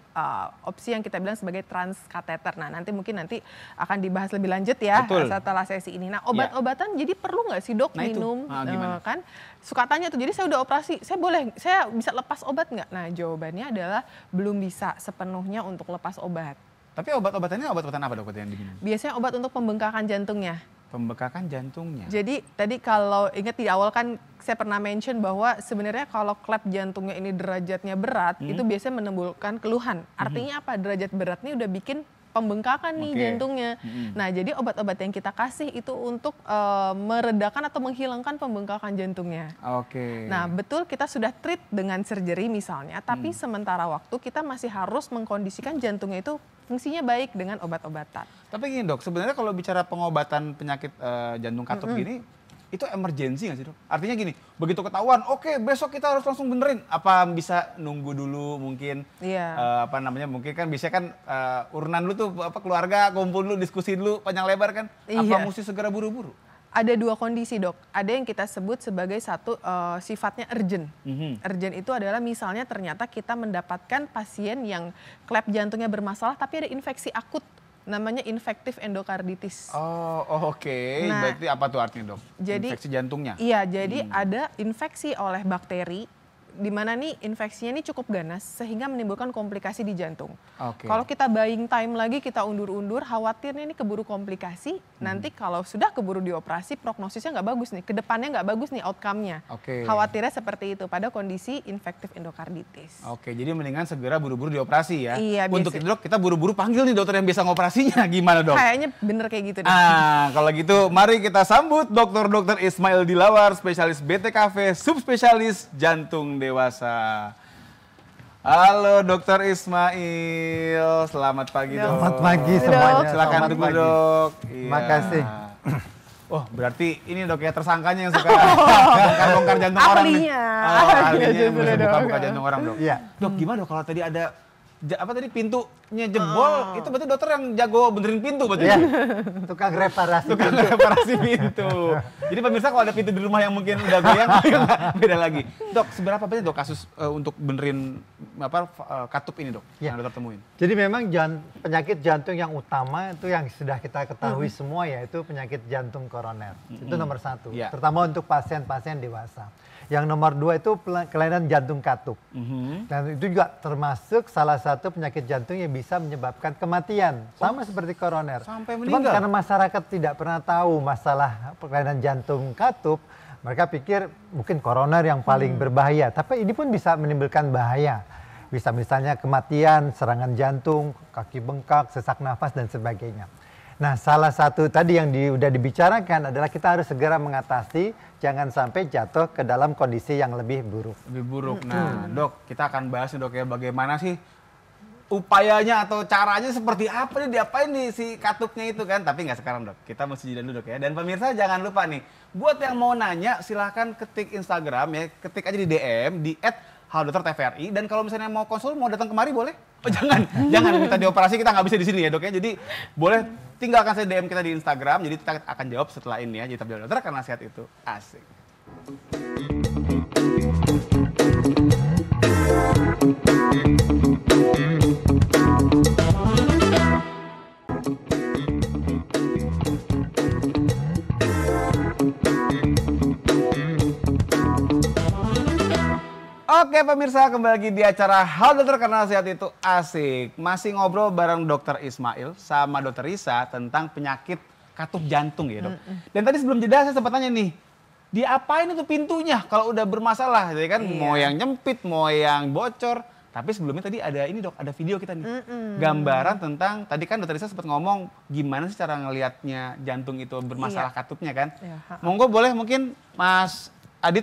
[SPEAKER 3] opsi yang kita bilang sebagai transkateter. Nah, mungkin nanti akan dibahas lebih lanjut ya.
[SPEAKER 1] Betul.
[SPEAKER 3] Setelah sesi ini. Nah, obat-obatan jadi perlu nggak sih dok
[SPEAKER 1] Nah, itu.
[SPEAKER 3] minum?
[SPEAKER 1] Gimana?
[SPEAKER 3] Kan suka tanya tuh, jadi saya udah operasi, saya bisa lepas obat nggak? Nah, jawabannya adalah belum bisa sepenuhnya untuk lepas obat.
[SPEAKER 1] Tapi obat-obatannya obat-obatan apa dok yang diminum?
[SPEAKER 3] Biasanya obat untuk pembengkakan jantungnya.
[SPEAKER 1] Pembekakan jantungnya.
[SPEAKER 3] Jadi tadi kalau ingat di awal kan saya pernah mention bahwa sebenarnya kalau klep jantungnya ini derajatnya berat, itu biasanya menimbulkan keluhan. Artinya apa? Derajat berat ini udah bikin pembengkakan nih
[SPEAKER 1] Oke.
[SPEAKER 3] jantungnya. Nah, jadi obat-obat yang kita kasih itu untuk meredakan atau menghilangkan pembengkakan jantungnya.
[SPEAKER 1] Oke.
[SPEAKER 3] Nah, betul kita sudah treat dengan surgery misalnya, tapi sementara waktu kita masih harus mengkondisikan jantungnya itu fungsinya baik dengan obat-obatan.
[SPEAKER 1] Tapi gini dok, sebenarnya kalau bicara pengobatan penyakit jantung katup gini, itu emergensi nggak sih dok? Artinya gini, begitu ketahuan, oke besok kita harus langsung benerin. Apa bisa nunggu dulu mungkin?
[SPEAKER 3] Iya.
[SPEAKER 1] Mungkin kan biasanya kan urunan lu tuh keluarga kumpul dulu, diskusi dulu panjang lebar kan? Apa
[SPEAKER 3] Iya.
[SPEAKER 1] mesti segera buru-buru?
[SPEAKER 3] Ada dua kondisi dok, ada yang kita sebut sebagai satu sifatnya urgent. Urgent itu adalah misalnya ternyata kita mendapatkan pasien yang klep jantungnya bermasalah tapi ada infeksi akut, namanya infektif endokarditis.
[SPEAKER 1] Oh oke.
[SPEAKER 3] Nah,
[SPEAKER 1] Berarti apa tuh artinya dok?
[SPEAKER 3] jadi-
[SPEAKER 1] Infeksi jantungnya?
[SPEAKER 3] Iya, jadi ada infeksi oleh bakteri, di mana nih infeksinya ini cukup ganas sehingga menimbulkan komplikasi di jantung.
[SPEAKER 1] Oke.
[SPEAKER 3] Kalau kita buying time lagi, kita undur-undur, khawatirnya ini keburu komplikasi. Nanti kalau sudah keburu dioperasi, prognosisnya nggak bagus nih, kedepannya nggak bagus nih outcome-nya.
[SPEAKER 1] Oke.
[SPEAKER 3] Khawatirnya seperti itu pada kondisi infektif endokarditis.
[SPEAKER 1] Oke, jadi mendingan segera buru-buru dioperasi ya.
[SPEAKER 3] Iya,
[SPEAKER 1] Untuk
[SPEAKER 3] biasa-
[SPEAKER 1] itu dok, kita buru-buru panggil nih dokter yang bisa ngoperasinya. Gimana dok?
[SPEAKER 3] Kayaknya bener kayak gitu deh.
[SPEAKER 1] Kalau gitu mari kita sambut Dr. Ismail Dilawar, spesialis BTKV, subspesialis jantung dewasa. Halo Dr. Ismail, selamat pagi dok.
[SPEAKER 4] Selamat pagi
[SPEAKER 3] Dok.
[SPEAKER 4] semuanya.
[SPEAKER 1] Silakan
[SPEAKER 4] Selamat
[SPEAKER 1] duduk
[SPEAKER 4] pagi.
[SPEAKER 1] dok.
[SPEAKER 4] Terima kasih.
[SPEAKER 1] Oh berarti ini dok ya tersangkanya yang suka bongkar-bongkar jantung orang nih.
[SPEAKER 3] Ahlinya.
[SPEAKER 1] Ahlinya yang
[SPEAKER 3] Justru,
[SPEAKER 1] bisa
[SPEAKER 3] dok.
[SPEAKER 1] buka-buka jantung orang dok.
[SPEAKER 4] Iya.
[SPEAKER 1] Dok gimana dok kalau tadi ada pintunya jebol, itu berarti dokter yang jago benerin pintu berarti.
[SPEAKER 4] Iya. Tukang reparasi.
[SPEAKER 1] Tukang reparasi pintu. Jadi pemirsa kalau ada pintu di rumah yang mungkin udah goyang, beda lagi. Dok, seberapa banyak dok kasus untuk benerin katup ini dok
[SPEAKER 4] Ya.
[SPEAKER 1] yang dokter temuin?
[SPEAKER 4] Jadi memang penyakit jantung yang utama itu yang sudah kita ketahui semua yaitu penyakit jantung koroner. Itu nomor satu.
[SPEAKER 1] Iya.
[SPEAKER 4] Terutama untuk pasien-pasien dewasa. Yang nomor dua itu kelainan jantung katup. Dan itu juga termasuk salah satu penyakit jantung yang bisa menyebabkan kematian. Sama seperti koroner.
[SPEAKER 1] Sampai
[SPEAKER 4] Cuman
[SPEAKER 1] meninggal?
[SPEAKER 4] karena masyarakat tidak pernah tahu masalah kelainan jantung katup, mereka pikir mungkin koroner yang paling berbahaya. Tapi ini pun bisa menimbulkan bahaya. Bisa misalnya kematian, serangan jantung, kaki bengkak, sesak nafas, dan sebagainya. Nah, salah satu tadi yang udah dibicarakan adalah kita harus segera mengatasi, jangan sampai jatuh ke dalam kondisi yang lebih buruk.
[SPEAKER 1] Lebih buruk. Nah dok, kita akan bahas nih dok ya bagaimana sih upayanya atau caranya seperti apa nih diapain nih si katupnya itu kan. Tapi nggak sekarang dok, kita mesti jeda dulu dok ya. Dan pemirsa jangan lupa nih, buat yang mau nanya silahkan ketik Instagram ya, ketik aja di DM di @haldokter_tvri. Dan kalau misalnya mau konsul, mau datang kemari boleh? Oh jangan minta dioperasi, kita nggak bisa di sini ya dok ya. Jadi boleh tinggalkan saya DM kita di Instagram, jadi kita akan jawab setelah ini ya. Jadi tetap dokter karena sehat itu asik. Oke pemirsa, kembali lagi di acara Hal Dokter karena sehat itu asik. Masih ngobrol bareng Dokter Ismail sama Dokter Risa tentang penyakit katup jantung ya dok. Dan tadi sebelum jeda saya sempat tanya nih, diapain itu pintunya kalau udah bermasalah, jadi kan mau yang nyempit, mau yang bocor. Tapi sebelumnya tadi ada ini dok, ada video kita nih, gambaran tentang, tadi kan Dokter Risa sempat ngomong gimana sih cara ngelihatnya jantung itu bermasalah katupnya kan.
[SPEAKER 3] Iya.
[SPEAKER 1] Monggo boleh mungkin Mas Adit,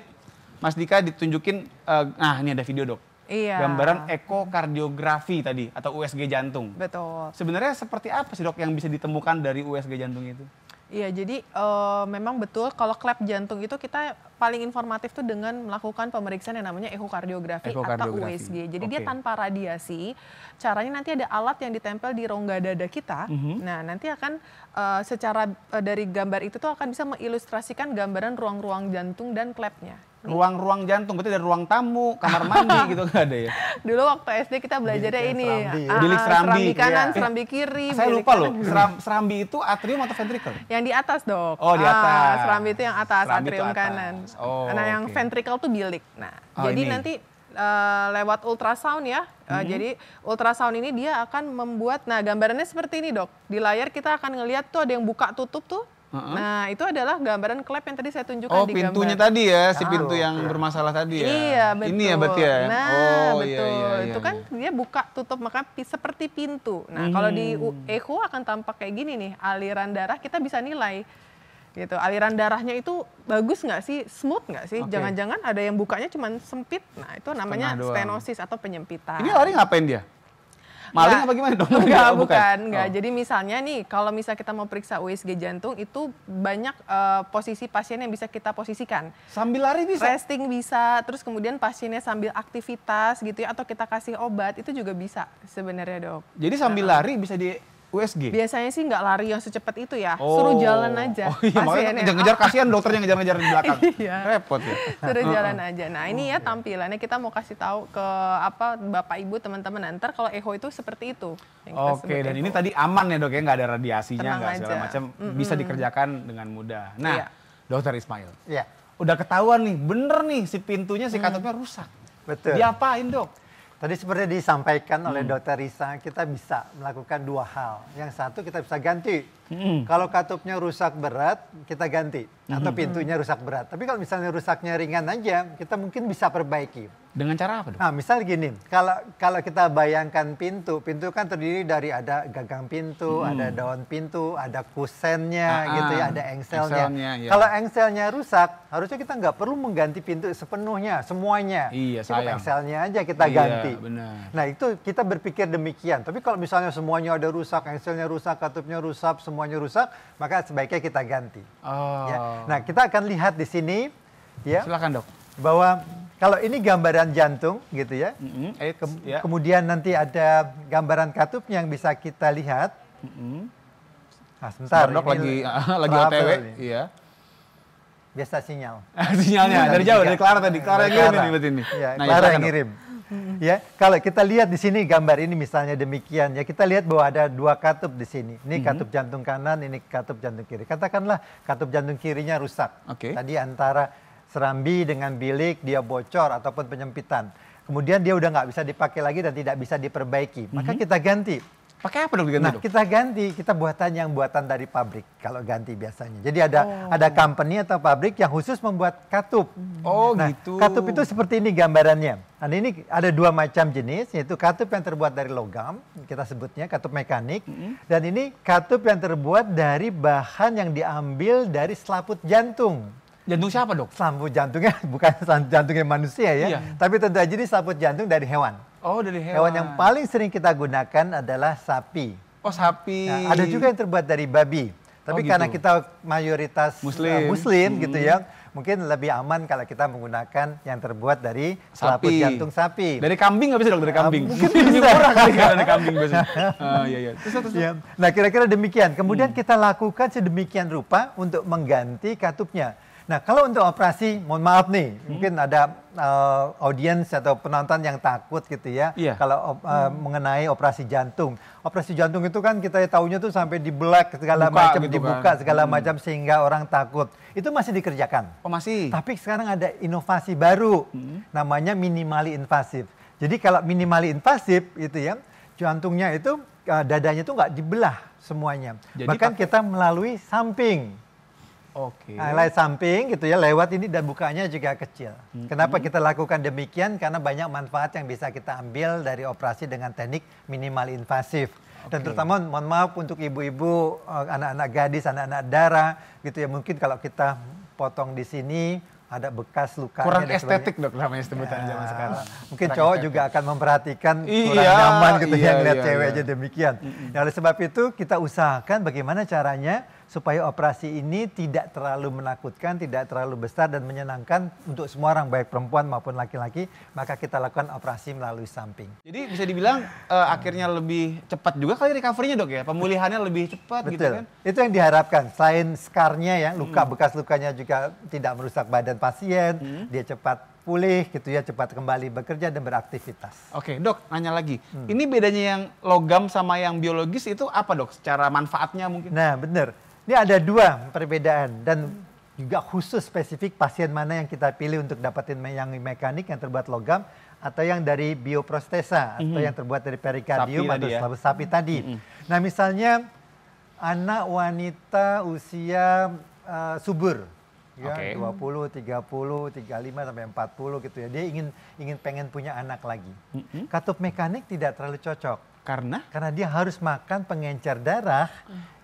[SPEAKER 1] Mas Dika ditunjukin, nah ini ada video dok.
[SPEAKER 3] Iya.
[SPEAKER 1] Gambaran ekokardiografi tadi atau USG jantung.
[SPEAKER 3] Betul.
[SPEAKER 1] Sebenarnya seperti apa sih dok yang bisa ditemukan dari USG jantung itu?
[SPEAKER 3] Iya, jadi memang betul kalau klep jantung itu kita paling informatif tuh dengan melakukan pemeriksaan yang namanya ekokardiografi atau USG. Jadi dia tanpa radiasi, caranya nanti ada alat yang ditempel di rongga dada kita. Nah, nanti akan secara dari gambar itu tuh akan bisa mengilustrasikan gambaran ruang-ruang jantung dan klepnya.
[SPEAKER 1] Ruang-ruang jantung, berarti ada ruang tamu, kamar mandi gitu nggak ada ya?
[SPEAKER 3] Dulu waktu SD kita belajarnya ini,
[SPEAKER 1] bilik serambi
[SPEAKER 3] kanan,
[SPEAKER 1] iya.
[SPEAKER 3] serambi kiri.
[SPEAKER 1] Saya lupa loh, serambi itu atrium atau ventricle?
[SPEAKER 3] Yang di atas, Dok.
[SPEAKER 1] Oh, di atas.
[SPEAKER 3] Serambi itu yang atas,
[SPEAKER 1] Serambi
[SPEAKER 3] atrium
[SPEAKER 1] itu atas.
[SPEAKER 3] kanan.
[SPEAKER 1] Oh,
[SPEAKER 3] nah, yang ventricle tuh bilik. Nah, jadi
[SPEAKER 1] ini.
[SPEAKER 3] nanti lewat ultrasound ya. Jadi ultrasound ini dia akan membuat, nah gambarannya seperti ini, Dok. Di layar kita akan ngelihat tuh ada yang buka tutup tuh. Nah, itu adalah gambaran klep yang tadi saya tunjukkan di gambar.
[SPEAKER 1] Oh, pintunya tadi ya, si pintu yang bermasalah tadi ya.
[SPEAKER 3] Iya, betul.
[SPEAKER 1] Ini ya berarti ya.
[SPEAKER 3] Nah,
[SPEAKER 1] oh,
[SPEAKER 3] betul.
[SPEAKER 1] Iya,
[SPEAKER 3] Itu kan dia buka tutup maka seperti pintu. Nah, kalau di echo akan tampak kayak gini nih, aliran darah kita bisa nilai. Gitu. Aliran darahnya itu bagus nggak sih, smooth nggak sih? Jangan-jangan ada yang bukanya cuma sempit. Nah, itu namanya stenosis atau penyempitan.
[SPEAKER 1] Ini lari ngapain dia? Maling apa gimana dong?
[SPEAKER 3] Enggak. Jadi misalnya nih, kalau misal kita mau periksa USG jantung, itu banyak posisi pasien yang bisa kita posisikan.
[SPEAKER 1] Sambil lari bisa?
[SPEAKER 3] Resting bisa, terus kemudian pasiennya sambil aktivitas gitu ya, atau kita kasih obat, itu juga bisa sebenarnya, Dok.
[SPEAKER 1] Jadi sambil lari bisa di USG?
[SPEAKER 3] Biasanya sih nggak lari yang secepat itu ya, suruh jalan aja.
[SPEAKER 1] Oh iya, makanya ngejar-ngejar, kasihan dokternya ngejar-ngejar di belakang.
[SPEAKER 3] Iya.
[SPEAKER 1] Repot ya.
[SPEAKER 3] Suruh jalan aja. Nah ini ya tampilannya, kita mau kasih tahu ke Bapak Ibu teman-teman nanti kalau echo itu seperti itu.
[SPEAKER 1] Oke, dan ini tadi aman ya dok ya, nggak ada radiasinya, nggak segala
[SPEAKER 3] aja.
[SPEAKER 1] macam, bisa dikerjakan dengan mudah. Nah, Dokter Ismail,
[SPEAKER 4] Iya.
[SPEAKER 1] udah ketahuan nih, bener nih si pintunya, si katupnya rusak.
[SPEAKER 4] Betul.
[SPEAKER 1] Diapain dok?
[SPEAKER 4] Tadi seperti disampaikan oleh Dokter Risa, kita bisa melakukan dua hal. Yang satu kita bisa ganti. Kalau katupnya rusak berat, kita ganti. Atau pintunya rusak berat. Tapi kalau misalnya rusaknya ringan aja, kita mungkin bisa perbaiki.
[SPEAKER 1] Dengan cara apa dok?
[SPEAKER 4] Nah, misal gini, kalau kita bayangkan pintu kan terdiri dari ada gagang pintu, ada daun pintu, ada kusennya gitu ya, ada engselnya.
[SPEAKER 1] Ya.
[SPEAKER 4] Kalau engselnya rusak, harusnya kita nggak perlu mengganti pintu sepenuhnya, semuanya.
[SPEAKER 1] Iya,
[SPEAKER 4] cukup
[SPEAKER 1] sayang.
[SPEAKER 4] engselnya aja kita ganti.
[SPEAKER 1] Benar.
[SPEAKER 4] Nah, itu kita berpikir demikian. Tapi kalau misalnya semuanya ada rusak, engselnya rusak, katupnya rusak, semuanya rusak, maka sebaiknya kita ganti.
[SPEAKER 1] Oh.
[SPEAKER 4] Ya. Nah, kita akan lihat di sini ya.
[SPEAKER 1] Silakan dok.
[SPEAKER 4] Bahwa kalau ini gambaran jantung gitu ya. Kemudian nanti ada gambaran katupnya yang bisa kita lihat. Nah, sebentar.
[SPEAKER 1] Dok lagi OTW. Iya.
[SPEAKER 4] Biasa sinyal.
[SPEAKER 1] Sinyalnya dari jauh, dari Clara tadi. Clara yang ngirim nih berarti ini.
[SPEAKER 4] Ya,
[SPEAKER 1] Nah,
[SPEAKER 4] Clara
[SPEAKER 1] silakan,
[SPEAKER 4] yang
[SPEAKER 1] Dok.
[SPEAKER 4] ngirim. Ya, kalau kita lihat di sini gambar ini misalnya demikian ya, kita lihat bahwa ada dua katup di sini. Ini katup jantung kanan, ini katup jantung kiri. Katakanlah katup jantung kirinya rusak.
[SPEAKER 1] Oke.
[SPEAKER 4] Tadi antara serambi dengan bilik dia bocor ataupun penyempitan. Kemudian dia udah nggak bisa dipakai lagi dan tidak bisa diperbaiki. Maka kita ganti.
[SPEAKER 1] Pakai apa dok diganti
[SPEAKER 4] Nah,
[SPEAKER 1] dok?
[SPEAKER 4] kita ganti, kita buatan dari pabrik kalau ganti biasanya. Jadi ada company atau pabrik yang khusus membuat katup.
[SPEAKER 1] Oh
[SPEAKER 4] Nah,
[SPEAKER 1] gitu.
[SPEAKER 4] katup itu seperti ini gambarannya. Nah, ini ada dua macam jenis, yaitu katup yang terbuat dari logam, kita sebutnya katup mekanik. Dan ini katup yang terbuat dari bahan yang diambil dari selaput jantung.
[SPEAKER 1] Jantung siapa dok?
[SPEAKER 4] Selaput jantungnya bukan jantungnya manusia ya,
[SPEAKER 1] Iya.
[SPEAKER 4] tapi tentu aja ini selaput jantung dari hewan.
[SPEAKER 1] Oh dari hewan.
[SPEAKER 4] Hewan yang paling sering kita gunakan adalah sapi.
[SPEAKER 1] Oh sapi.
[SPEAKER 4] Nah, ada juga yang terbuat dari babi. Tapi karena
[SPEAKER 1] gitu.
[SPEAKER 4] kita mayoritas
[SPEAKER 1] Muslim.
[SPEAKER 4] Muslim gitu ya, mungkin lebih aman kalau kita menggunakan yang terbuat dari selaput
[SPEAKER 1] Sapi.
[SPEAKER 4] jantung sapi.
[SPEAKER 1] Dari kambing nggak bisa dok? Dari kambing?
[SPEAKER 4] mungkin
[SPEAKER 1] Lebih
[SPEAKER 4] bisa.
[SPEAKER 1] murah kali kalau dari kambing biasanya. Iya iya. Terus.
[SPEAKER 4] Ya. Nah, kira-kira demikian. Kemudian kita lakukan sedemikian rupa untuk mengganti katupnya. Nah, kalau untuk operasi, mohon maaf nih, mungkin ada audiens atau penonton yang takut gitu ya,
[SPEAKER 1] Iya.
[SPEAKER 4] kalau mengenai operasi jantung. Operasi jantung itu kan kita tahunya tuh sampai dibelak segala macam,
[SPEAKER 1] gitu
[SPEAKER 4] dibuka
[SPEAKER 1] kan.
[SPEAKER 4] segala macam sehingga orang takut. Itu masih dikerjakan.
[SPEAKER 1] Oh masih.
[SPEAKER 4] Tapi sekarang ada inovasi baru, namanya minimally invasif. Jadi kalau minimally invasif itu ya, jantungnya itu dadanya itu nggak dibelah semuanya.
[SPEAKER 1] Jadi
[SPEAKER 4] Bahkan kita melalui samping.
[SPEAKER 1] Oke.
[SPEAKER 4] Lewat samping gitu ya, lewat ini dan bukanya juga kecil. Kenapa kita lakukan demikian? Karena banyak manfaat yang bisa kita ambil dari operasi dengan teknik minimal invasif. Dan terutama mohon maaf untuk ibu-ibu, anak-anak gadis, anak-anak darah gitu ya. Mungkin kalau kita potong di sini, ada bekas lukanya.
[SPEAKER 1] Kurang
[SPEAKER 4] dan sebagainya.
[SPEAKER 1] estetik dok namanya sebutan zaman sekarang.
[SPEAKER 4] Mungkin
[SPEAKER 1] Kurang
[SPEAKER 4] cowok
[SPEAKER 1] estetik.
[SPEAKER 4] juga akan memperhatikan
[SPEAKER 1] Iya,
[SPEAKER 4] kurang nyaman gitu
[SPEAKER 1] iya,
[SPEAKER 4] ya ngeliat
[SPEAKER 1] iya,
[SPEAKER 4] cewek
[SPEAKER 1] iya.
[SPEAKER 4] aja demikian. Nah, oleh sebab itu kita usahakan bagaimana caranya supaya operasi ini tidak terlalu menakutkan, tidak terlalu besar dan menyenangkan untuk semua orang baik perempuan maupun laki-laki, maka kita lakukan operasi melalui samping.
[SPEAKER 1] Jadi bisa dibilang akhirnya lebih cepat juga kali recovery-nya dok ya, pemulihannya lebih cepat gitu
[SPEAKER 4] Betul.
[SPEAKER 1] kan?
[SPEAKER 4] Itu yang diharapkan. Selain scarnya ya, luka bekas lukanya juga tidak merusak badan pasien, dia cepat pulih gitu ya, cepat kembali bekerja dan beraktivitas.
[SPEAKER 1] Oke dok, nanya lagi. Ini bedanya yang logam sama yang biologis itu apa dok? Secara manfaatnya mungkin?
[SPEAKER 4] Nah, benar. Ini ada dua perbedaan dan juga khusus spesifik pasien mana yang kita pilih untuk dapatin yang mekanik yang terbuat logam atau yang dari bioprostesa atau yang terbuat dari perikardium
[SPEAKER 1] Sapi
[SPEAKER 4] atau
[SPEAKER 1] tadi ya.
[SPEAKER 4] selaput sapi tadi. Nah, misalnya anak wanita usia subur ya,
[SPEAKER 1] Oke.
[SPEAKER 4] 20, 30, 35 sampai 40 gitu ya. Dia ingin pengen punya anak lagi. Katup mekanik tidak terlalu cocok.
[SPEAKER 1] Karena?
[SPEAKER 4] Karena dia harus makan pengencer darah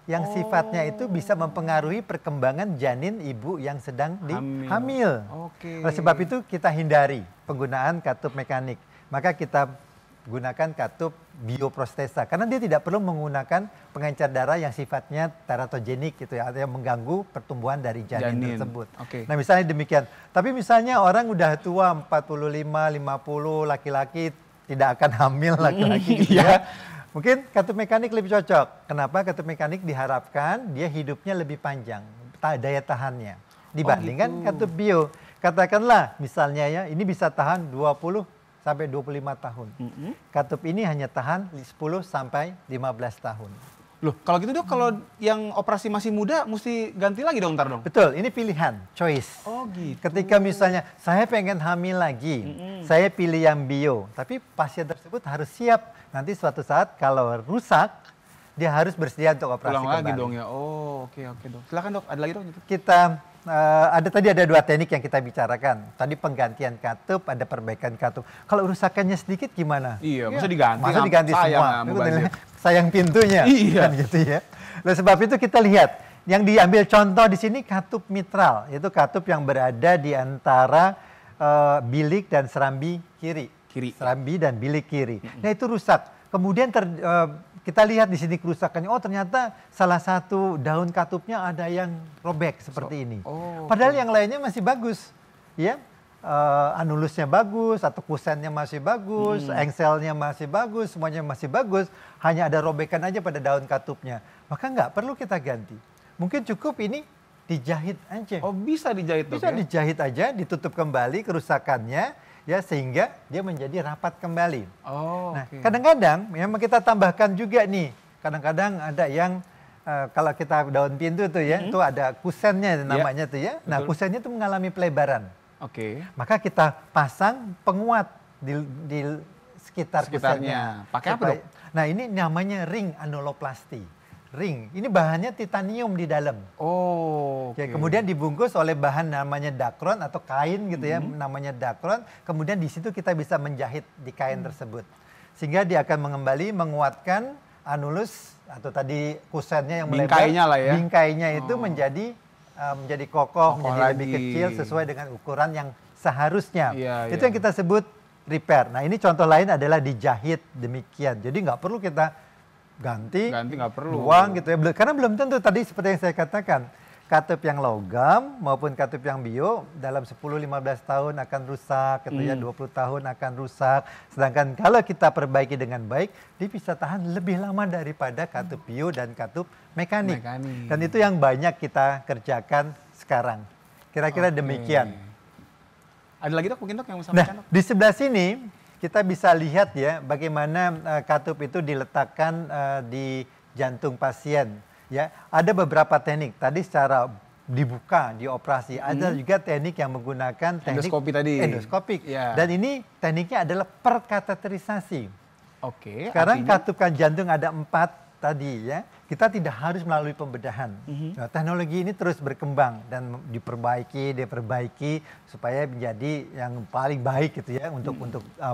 [SPEAKER 4] yang sifatnya itu bisa mempengaruhi perkembangan janin ibu yang sedang hamil.
[SPEAKER 1] Oke.
[SPEAKER 4] Oleh sebab itu kita hindari penggunaan katup mekanik. Maka kita gunakan katup bioprostesa karena dia tidak perlu menggunakan pengencer darah yang sifatnya teratogenik gitu ya, atau yang mengganggu pertumbuhan dari janin tersebut.
[SPEAKER 1] Oke.
[SPEAKER 4] Nah, misalnya demikian. Tapi misalnya orang udah tua 45, 50 laki-laki tidak akan hamil laki-laki gitu ya. Mungkin katup mekanik lebih cocok. Kenapa? Katup mekanik diharapkan dia hidupnya lebih panjang, daya tahannya dibandingkan katup bio. Katakanlah misalnya ya, ini bisa tahan 20 sampai 25 tahun. Katup ini hanya tahan 10 sampai 15 tahun.
[SPEAKER 1] Loh, kalau gitu dok, kalau yang operasi masih muda mesti ganti lagi dong ntar dong?
[SPEAKER 4] Betul, ini pilihan, choice.
[SPEAKER 1] Oh gitu.
[SPEAKER 4] Ketika misalnya saya pengen hamil lagi, saya pilih yang bio. Tapi pasien tersebut harus siap nanti suatu saat kalau rusak, dia harus bersedia untuk operasi
[SPEAKER 1] Pulang
[SPEAKER 4] kembali.
[SPEAKER 1] lagi dong ya. Oh oke dok. Silakan dok, ada lagi dok?
[SPEAKER 4] Kita tadi ada dua teknik yang kita bicarakan. Tadi penggantian katup, ada perbaikan katup. Kalau rusakannya sedikit gimana?
[SPEAKER 1] Iya, masa diganti?
[SPEAKER 4] Masa diganti
[SPEAKER 1] Sayang
[SPEAKER 4] semua?
[SPEAKER 1] sama
[SPEAKER 4] Itu
[SPEAKER 1] budget.
[SPEAKER 4] sayang pintunya.
[SPEAKER 1] Iya.
[SPEAKER 4] Kan gitu ya. Oleh sebab itu kita lihat yang diambil contoh di sini katup mitral. Itu katup yang berada di antara bilik dan serambi kiri. Serambi dan bilik kiri. Nah, itu rusak. Kemudian kita lihat di sini kerusakannya. Oh, ternyata salah satu daun katupnya ada yang robek seperti ini. Padahal yang lainnya masih bagus, ya. Anulusnya bagus, atau kusennya masih bagus, engselnya masih bagus, semuanya masih bagus. Hanya ada robekan aja pada daun katupnya. Maka nggak perlu kita ganti. Mungkin cukup ini dijahit aja.
[SPEAKER 1] Oh bisa dijahit dok
[SPEAKER 4] Bisa
[SPEAKER 1] ya?
[SPEAKER 4] dijahit aja, ditutup kembali kerusakannya. Ya, sehingga dia menjadi rapat kembali.
[SPEAKER 1] Oh,
[SPEAKER 4] Nah,
[SPEAKER 1] oke.
[SPEAKER 4] kadang-kadang memang kita tambahkan juga nih. Kadang-kadang ada yang kalau kita daun pintu tuh ya, itu ada kusennya namanya tuh ya. Nah,
[SPEAKER 1] betul.
[SPEAKER 4] kusennya itu mengalami pelebaran.
[SPEAKER 1] Oke.
[SPEAKER 4] Maka kita pasang penguat di sekitarnya.
[SPEAKER 1] Sekitarnya. Pakai apa, Dok?
[SPEAKER 4] Nah, ini namanya ring anuloplasti. Ring. Ini bahannya titanium di dalam.
[SPEAKER 1] Oh, oke.
[SPEAKER 4] Ya, kemudian dibungkus oleh bahan namanya dakron atau kain gitu ya, namanya dakron. Kemudian di situ kita bisa menjahit di kain tersebut. Sehingga dia akan menguatkan anulus atau tadi kusennya yang melebar.
[SPEAKER 1] Bingkainya lah ya.
[SPEAKER 4] Bingkainya itu menjadi kokoh, menjadi lebih
[SPEAKER 1] lagi.
[SPEAKER 4] kecil sesuai dengan ukuran yang seharusnya.
[SPEAKER 1] Iya,
[SPEAKER 4] Itu
[SPEAKER 1] iya.
[SPEAKER 4] yang kita sebut repair. Nah, ini contoh lain adalah dijahit demikian. Jadi nggak perlu kita ganti
[SPEAKER 1] nggak perlu.
[SPEAKER 4] buang gitu ya. Karena belum tentu tadi seperti yang saya katakan, katup yang logam maupun katup yang bio dalam 10-15 tahun akan rusak gitu ya, 20 tahun akan rusak. Sedangkan kalau kita perbaiki dengan baik, dia bisa tahan lebih lama daripada katup bio dan katup mekanik. Dan itu yang banyak kita kerjakan sekarang. Kira-kira demikian.
[SPEAKER 1] Ada lagi dok mungkin dok yang mau
[SPEAKER 4] Nah,
[SPEAKER 1] sampaikan dok?
[SPEAKER 4] di sebelah sini kita bisa lihat ya bagaimana katup itu diletakkan di jantung pasien. Ya, ada beberapa teknik. Tadi secara dibuka, dioperasi. Ada juga teknik yang menggunakan teknik
[SPEAKER 1] Endoskopi tadi.
[SPEAKER 4] endoskopik.
[SPEAKER 1] Ya.
[SPEAKER 4] Dan ini tekniknya adalah perkateterisasi.
[SPEAKER 1] Oke.
[SPEAKER 4] Sekarang
[SPEAKER 1] artinya?
[SPEAKER 4] katupkan jantung ada 4 tadi ya, kita tidak harus melalui pembedahan. Nah, teknologi ini terus berkembang dan diperbaiki supaya menjadi yang paling baik gitu ya untuk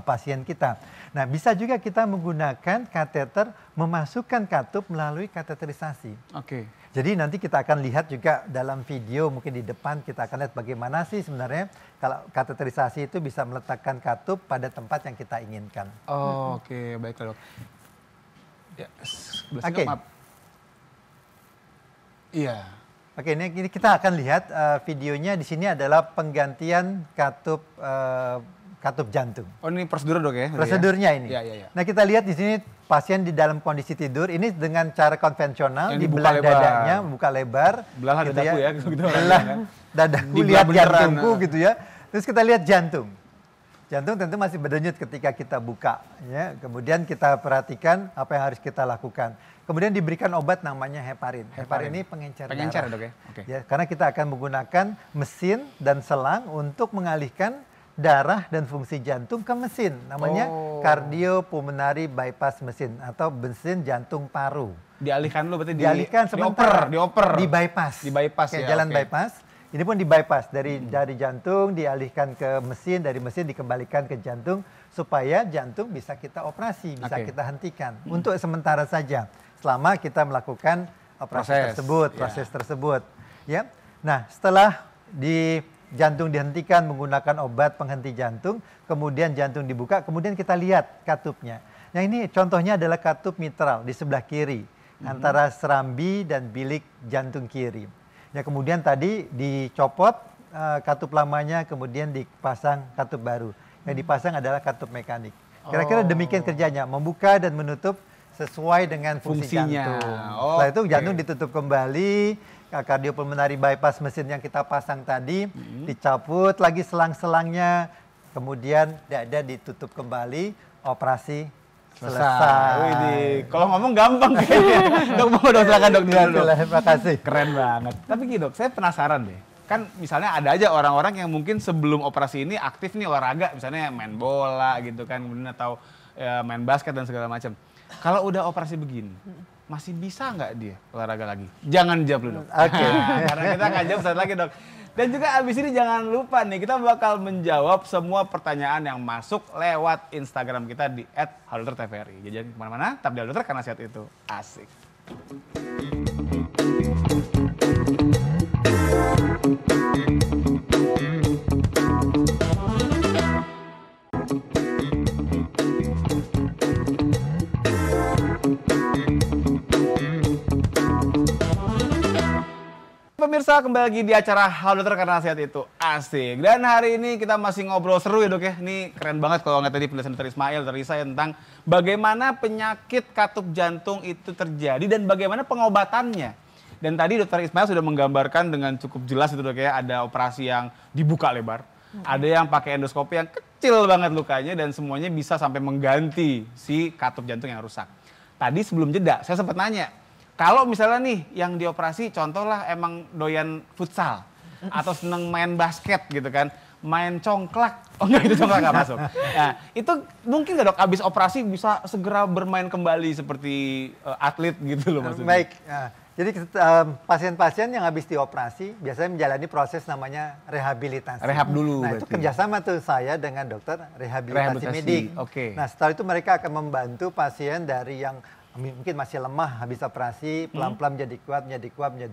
[SPEAKER 4] pasien kita. Nah, bisa juga kita menggunakan kateter memasukkan katup melalui kateterisasi.
[SPEAKER 1] Oke.
[SPEAKER 4] Jadi nanti kita akan lihat juga dalam video mungkin di depan kita akan lihat bagaimana sih sebenarnya kalau kateterisasi itu bisa meletakkan katup pada tempat yang kita inginkan.
[SPEAKER 1] Oh, oke, baiklah dok. Ya, sebelah sini,
[SPEAKER 4] Oke.
[SPEAKER 1] maaf. Iya.
[SPEAKER 4] Oke, ini kita akan lihat videonya di sini adalah penggantian katup jantung.
[SPEAKER 1] Oh, ini prosedur dok ya?
[SPEAKER 4] Prosedurnya ini.
[SPEAKER 1] Iya, iya, iya.
[SPEAKER 4] Nah, kita lihat di sini pasien di dalam kondisi tidur ini dengan cara konvensional,
[SPEAKER 1] Yang
[SPEAKER 4] dibelah
[SPEAKER 1] dibuka lebar.
[SPEAKER 4] dadanya, buka lebar.
[SPEAKER 1] Belah dadaku ya, gitu orang
[SPEAKER 4] Belah
[SPEAKER 1] kan.
[SPEAKER 4] dadaku,
[SPEAKER 1] Dibelah
[SPEAKER 4] lihat
[SPEAKER 1] beneran,
[SPEAKER 4] jantungku gitu ya. Terus kita lihat jantung. Jantung tentu masih berdenyut ketika kita buka, ya. Kemudian kita perhatikan apa yang harus kita lakukan. Kemudian diberikan obat namanya heparin. Heparin ini pengencer
[SPEAKER 1] Pengencer
[SPEAKER 4] darah.
[SPEAKER 1] dok ya? Oke.
[SPEAKER 4] Ya, karena kita akan menggunakan mesin dan selang untuk mengalihkan darah dan fungsi jantung ke mesin. Namanya cardiopulmonary bypass mesin atau mesin jantung paru.
[SPEAKER 1] Dialihkan lu berarti
[SPEAKER 4] Dialihkan sementara.
[SPEAKER 1] dioper.
[SPEAKER 4] Di bypass.
[SPEAKER 1] Di bypass
[SPEAKER 4] Kayak
[SPEAKER 1] ya,
[SPEAKER 4] jalan
[SPEAKER 1] oke.
[SPEAKER 4] bypass. Ini pun di bypass dari jantung dialihkan ke mesin, dari mesin dikembalikan ke jantung supaya jantung bisa kita operasi, bisa
[SPEAKER 1] Oke.
[SPEAKER 4] kita hentikan untuk sementara saja selama kita melakukan operasi proses tersebut, ya. Nah, setelah jantung dihentikan menggunakan obat penghenti jantung, kemudian jantung dibuka, kemudian kita lihat katupnya. Nah, ini contohnya adalah katup mitral di sebelah kiri antara serambi dan bilik jantung kiri. Ya, kemudian tadi dicopot katup lamanya, kemudian dipasang katup baru. Yang dipasang adalah katup mekanik. Kira-kira demikian kerjanya, membuka dan menutup sesuai dengan fungsi
[SPEAKER 1] Fungsinya.
[SPEAKER 4] jantung.
[SPEAKER 1] Oh,
[SPEAKER 4] Setelah itu
[SPEAKER 1] oke.
[SPEAKER 4] jantung ditutup kembali, cardiopulmonary bypass mesin yang kita pasang tadi, dicabut lagi selang-selangnya, kemudian dada ditutup kembali, operasi selesai.
[SPEAKER 1] Widih, kalau ngomong gampang kayaknya. Dok, mau dong silakan dok. Dulu, dok.
[SPEAKER 4] Terima kasih.
[SPEAKER 1] Keren banget. Tapi gini dok, saya penasaran deh. Kan misalnya ada aja orang-orang yang mungkin sebelum operasi ini aktif nih olahraga, misalnya main bola gitu kan, kemudian atau main basket dan segala macam. Kalau udah operasi begini, masih bisa nggak dia olahraga lagi? Jangan jawab dulu dok.
[SPEAKER 4] Oke.
[SPEAKER 1] Karena kita akan jawab saat lagi dok. Dan juga abis ini jangan lupa nih, kita bakal menjawab semua pertanyaan yang masuk lewat Instagram kita di @halodoktr_tvri. Jadi kemana-mana, tetap di Halo Dokter karena sehat itu asik. Pemirsa, kembali lagi di acara Halo Dokter karena sehat itu asik. Dan hari ini kita masih ngobrol seru ya dok ya. Ini keren banget kalau ngeliat tadi penjelasan Dr. Ismail dari saya tentang bagaimana penyakit katup jantung itu terjadi dan bagaimana pengobatannya. Dan tadi Dr. Ismail sudah menggambarkan dengan cukup jelas itu dok ya. Ada operasi yang dibuka lebar, ada yang pakai endoskopi yang kecil banget lukanya dan semuanya bisa sampai mengganti si katup jantung yang rusak. Tadi sebelum jeda saya sempat nanya, kalau misalnya nih yang dioperasi contohlah emang doyan futsal atau seneng main basket gitu kan, main congklak, oh enggak itu congklak nggak masuk. Nah itu mungkin nggak dok abis operasi bisa segera bermain kembali seperti atlet gitu loh maksudnya.
[SPEAKER 4] Baik, nah, jadi pasien-pasien yang habis dioperasi biasanya menjalani proses namanya rehabilitasi.
[SPEAKER 1] Rehab dulu
[SPEAKER 4] Nah itu
[SPEAKER 1] berarti.
[SPEAKER 4] kerjasama tuh saya dengan dokter rehabilitasi medik.
[SPEAKER 1] Oke.
[SPEAKER 4] Nah setelah itu mereka akan membantu pasien dari yang mungkin masih lemah habis operasi, pelan-pelan menjadi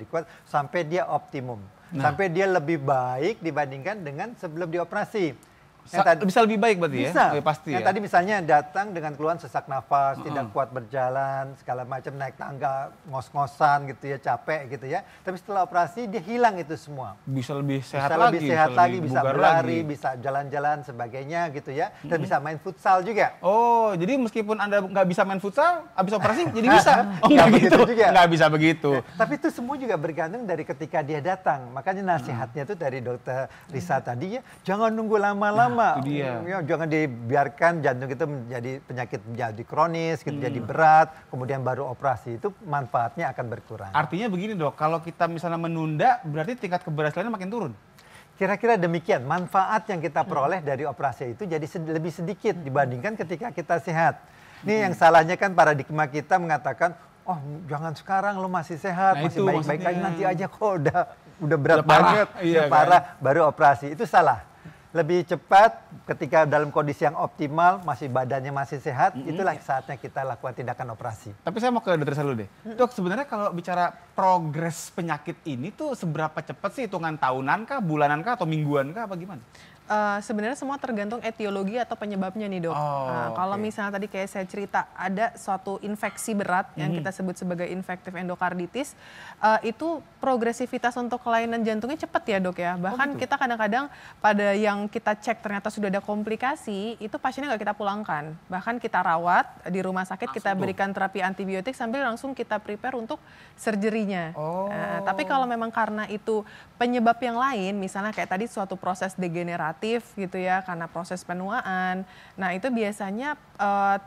[SPEAKER 4] kuat, sampai dia optimum. Sampai dia lebih baik dibandingkan dengan sebelum dioperasi.
[SPEAKER 1] Bisa lebih baik berarti ya?
[SPEAKER 4] Bisa.
[SPEAKER 1] Oh, ya pasti
[SPEAKER 4] Yang
[SPEAKER 1] ya.
[SPEAKER 4] tadi misalnya datang dengan keluhan sesak nafas, tidak kuat berjalan, segala macam, naik tangga, ngos-ngosan gitu ya, capek gitu ya. Tapi setelah operasi dia hilang itu semua.
[SPEAKER 1] Bisa lebih sehat
[SPEAKER 4] Bisa
[SPEAKER 1] lagi.
[SPEAKER 4] lebih sehat lagi, bisa
[SPEAKER 1] bugar
[SPEAKER 4] berlari,
[SPEAKER 1] lagi.
[SPEAKER 4] bisa jalan-jalan sebagainya gitu ya. Dan bisa main futsal juga.
[SPEAKER 1] Oh, jadi meskipun Anda nggak bisa main futsal, habis operasi jadi bisa? Oh,
[SPEAKER 4] Nggak
[SPEAKER 1] nggak
[SPEAKER 4] begitu
[SPEAKER 1] gitu.
[SPEAKER 4] juga.
[SPEAKER 1] Nggak bisa begitu.
[SPEAKER 4] Tapi itu semua juga bergantung dari ketika dia datang. Makanya nasihatnya tuh dari dokter Risa tadi ya, jangan nunggu lama-lama.
[SPEAKER 1] Nah, itu dia.
[SPEAKER 4] Ya, jangan dibiarkan jantung itu menjadi penyakit menjadi kronis, gitu, jadi berat, kemudian baru operasi. Itu manfaatnya akan berkurang.
[SPEAKER 1] Artinya begini dok, kalau kita misalnya menunda, berarti tingkat keberhasilannya makin turun?
[SPEAKER 4] Kira-kira demikian, manfaat yang kita peroleh dari operasi itu jadi lebih sedikit dibandingkan ketika kita sehat. Ini yang salahnya kan paradigma kita mengatakan oh jangan sekarang lo masih sehat,
[SPEAKER 1] Nah,
[SPEAKER 4] masih
[SPEAKER 1] itu
[SPEAKER 4] baik-baik
[SPEAKER 1] maksudnya.
[SPEAKER 4] aja, nanti aja kok udah berat
[SPEAKER 1] Udah parah,
[SPEAKER 4] banget,
[SPEAKER 1] iya
[SPEAKER 4] udah
[SPEAKER 1] kan?
[SPEAKER 4] parah, baru operasi. Itu salah. Lebih cepat ketika dalam kondisi yang optimal, badannya masih sehat, itulah saatnya kita lakukan tindakan operasi.
[SPEAKER 1] Tapi saya mau ke dokter Risa dulu deh. Dok, sebenarnya kalau bicara progres penyakit ini tuh seberapa cepat sih? Hitungan tahunan kah, bulanan kah, atau mingguan kah, apa gimana?
[SPEAKER 3] Sebenarnya semua tergantung etiologi atau penyebabnya nih dok.
[SPEAKER 1] Oh,
[SPEAKER 3] Nah, kalau
[SPEAKER 1] oke.
[SPEAKER 3] misalnya tadi kayak saya cerita ada suatu infeksi berat yang kita sebut sebagai infektif endokarditis, itu progresivitas untuk kelainan jantungnya cepat ya dok ya. Bahkan kita kadang-kadang pada yang kita cek ternyata sudah ada komplikasi, itu pasiennya nggak kita pulangkan. Bahkan kita rawat di rumah sakit, kita berikan terapi antibiotik sambil langsung kita prepare untuk surgery-nya.
[SPEAKER 1] Oh.
[SPEAKER 3] Nah, tapi kalau memang karena itu penyebab yang lain, misalnya kayak tadi suatu proses degeneratif gitu ya, karena proses penuaan. Nah itu biasanya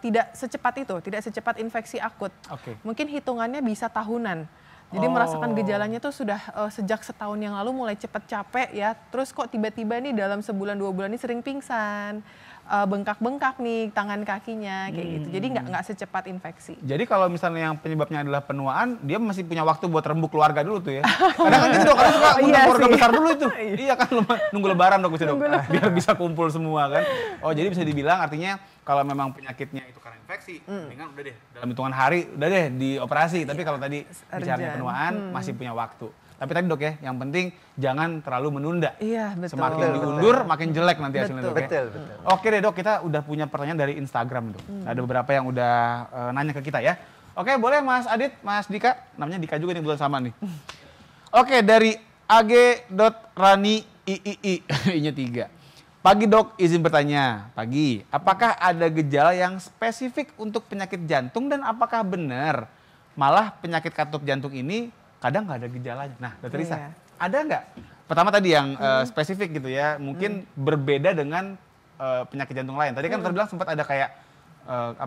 [SPEAKER 3] tidak secepat infeksi akut.
[SPEAKER 1] Oke.
[SPEAKER 3] Mungkin hitungannya bisa tahunan. Jadi merasakan gejalanya tuh sudah sejak setahun yang lalu mulai cepat capek ya. Terus kok tiba-tiba nih dalam sebulan 2 bulan ini sering pingsan, bengkak-bengkak nih tangan kakinya kayak gitu. Jadi nggak secepat infeksi.
[SPEAKER 1] Jadi kalau misalnya yang penyebabnya adalah penuaan, dia masih punya waktu buat rembuk keluarga dulu tuh ya. Kadang kan gitu dok, kadang suka undang
[SPEAKER 3] Iya
[SPEAKER 1] keluarga
[SPEAKER 3] sih.
[SPEAKER 1] besar dulu itu. Iya kan, nunggu lebaran dok, bisa dok. Biar bisa kumpul semua kan. Oh jadi bisa dibilang artinya kalau memang penyakitnya itu karena infeksi, mendingan udah deh dalam hitungan hari udah deh dioperasi. Tapi kalau tadi bicaranya penuaan masih punya waktu. Tapi tadi dok ya, yang penting jangan terlalu menunda.
[SPEAKER 3] Iya betul.
[SPEAKER 1] Semakin diundur, makin jelek nanti hasilnya dok ya.
[SPEAKER 4] Betul.
[SPEAKER 1] Oke deh dok, kita udah punya pertanyaan dari Instagram dok. Ada beberapa yang udah nanya ke kita ya. Oke boleh Mas Adit, Mas Dika, namanya Dika juga nih bulan sama nih. Oke dari ag.rani III, I-nya 3. Pagi dok, izin bertanya. Pagi, apakah ada gejala yang spesifik untuk penyakit jantung dan apakah benar malah penyakit katup jantung ini kadang nggak ada gejalanya? Nah, dokter Risa,
[SPEAKER 3] Iya.
[SPEAKER 1] ada nggak? Pertama tadi yang spesifik gitu ya, mungkin berbeda dengan penyakit jantung lain. Tadi kan terbilang sempat ada kayak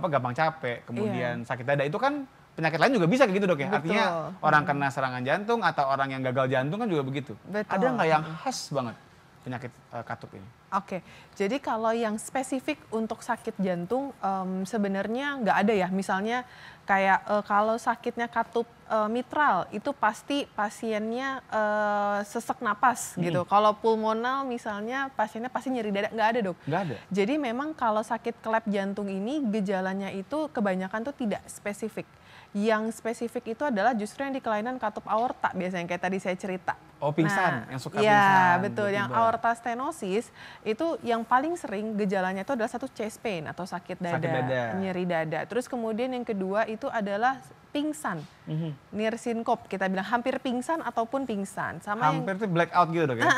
[SPEAKER 1] gampang capek, kemudian sakit dada. Itu kan penyakit lain juga bisa kayak gitu dok ya.
[SPEAKER 3] Betul.
[SPEAKER 1] Artinya orang kena serangan jantung atau orang yang gagal jantung kan juga begitu.
[SPEAKER 3] Betul.
[SPEAKER 1] Ada nggak yang khas banget penyakit katup ini?
[SPEAKER 3] Oke, jadi kalau yang spesifik untuk sakit jantung sebenarnya nggak ada ya. Misalnya kayak kalau sakitnya katup mitral itu pasti pasiennya sesak napas gitu. Kalau pulmonal misalnya pasiennya pasti nyeri dada, nggak ada dok.
[SPEAKER 1] Nggak ada.
[SPEAKER 3] Jadi memang kalau sakit klep jantung ini gejalanya itu kebanyakan tuh tidak spesifik. Yang spesifik itu adalah justru yang di kelainan katup aorta biasanya kayak tadi saya cerita.
[SPEAKER 1] Oh, pingsan, yang suka
[SPEAKER 3] Iya,
[SPEAKER 1] pingsan,
[SPEAKER 3] betul. Yang
[SPEAKER 1] tiba-tiba.
[SPEAKER 3] aorta stenosis itu yang paling sering gejalanya itu adalah satu chest pain atau sakit dada,
[SPEAKER 1] Sakit dada.
[SPEAKER 3] nyeri dada. Terus kemudian yang kedua itu adalah pingsan, near syncope kita bilang hampir pingsan ataupun pingsan. Sama
[SPEAKER 1] Hampir tuh black out gitu dok ya? Oke.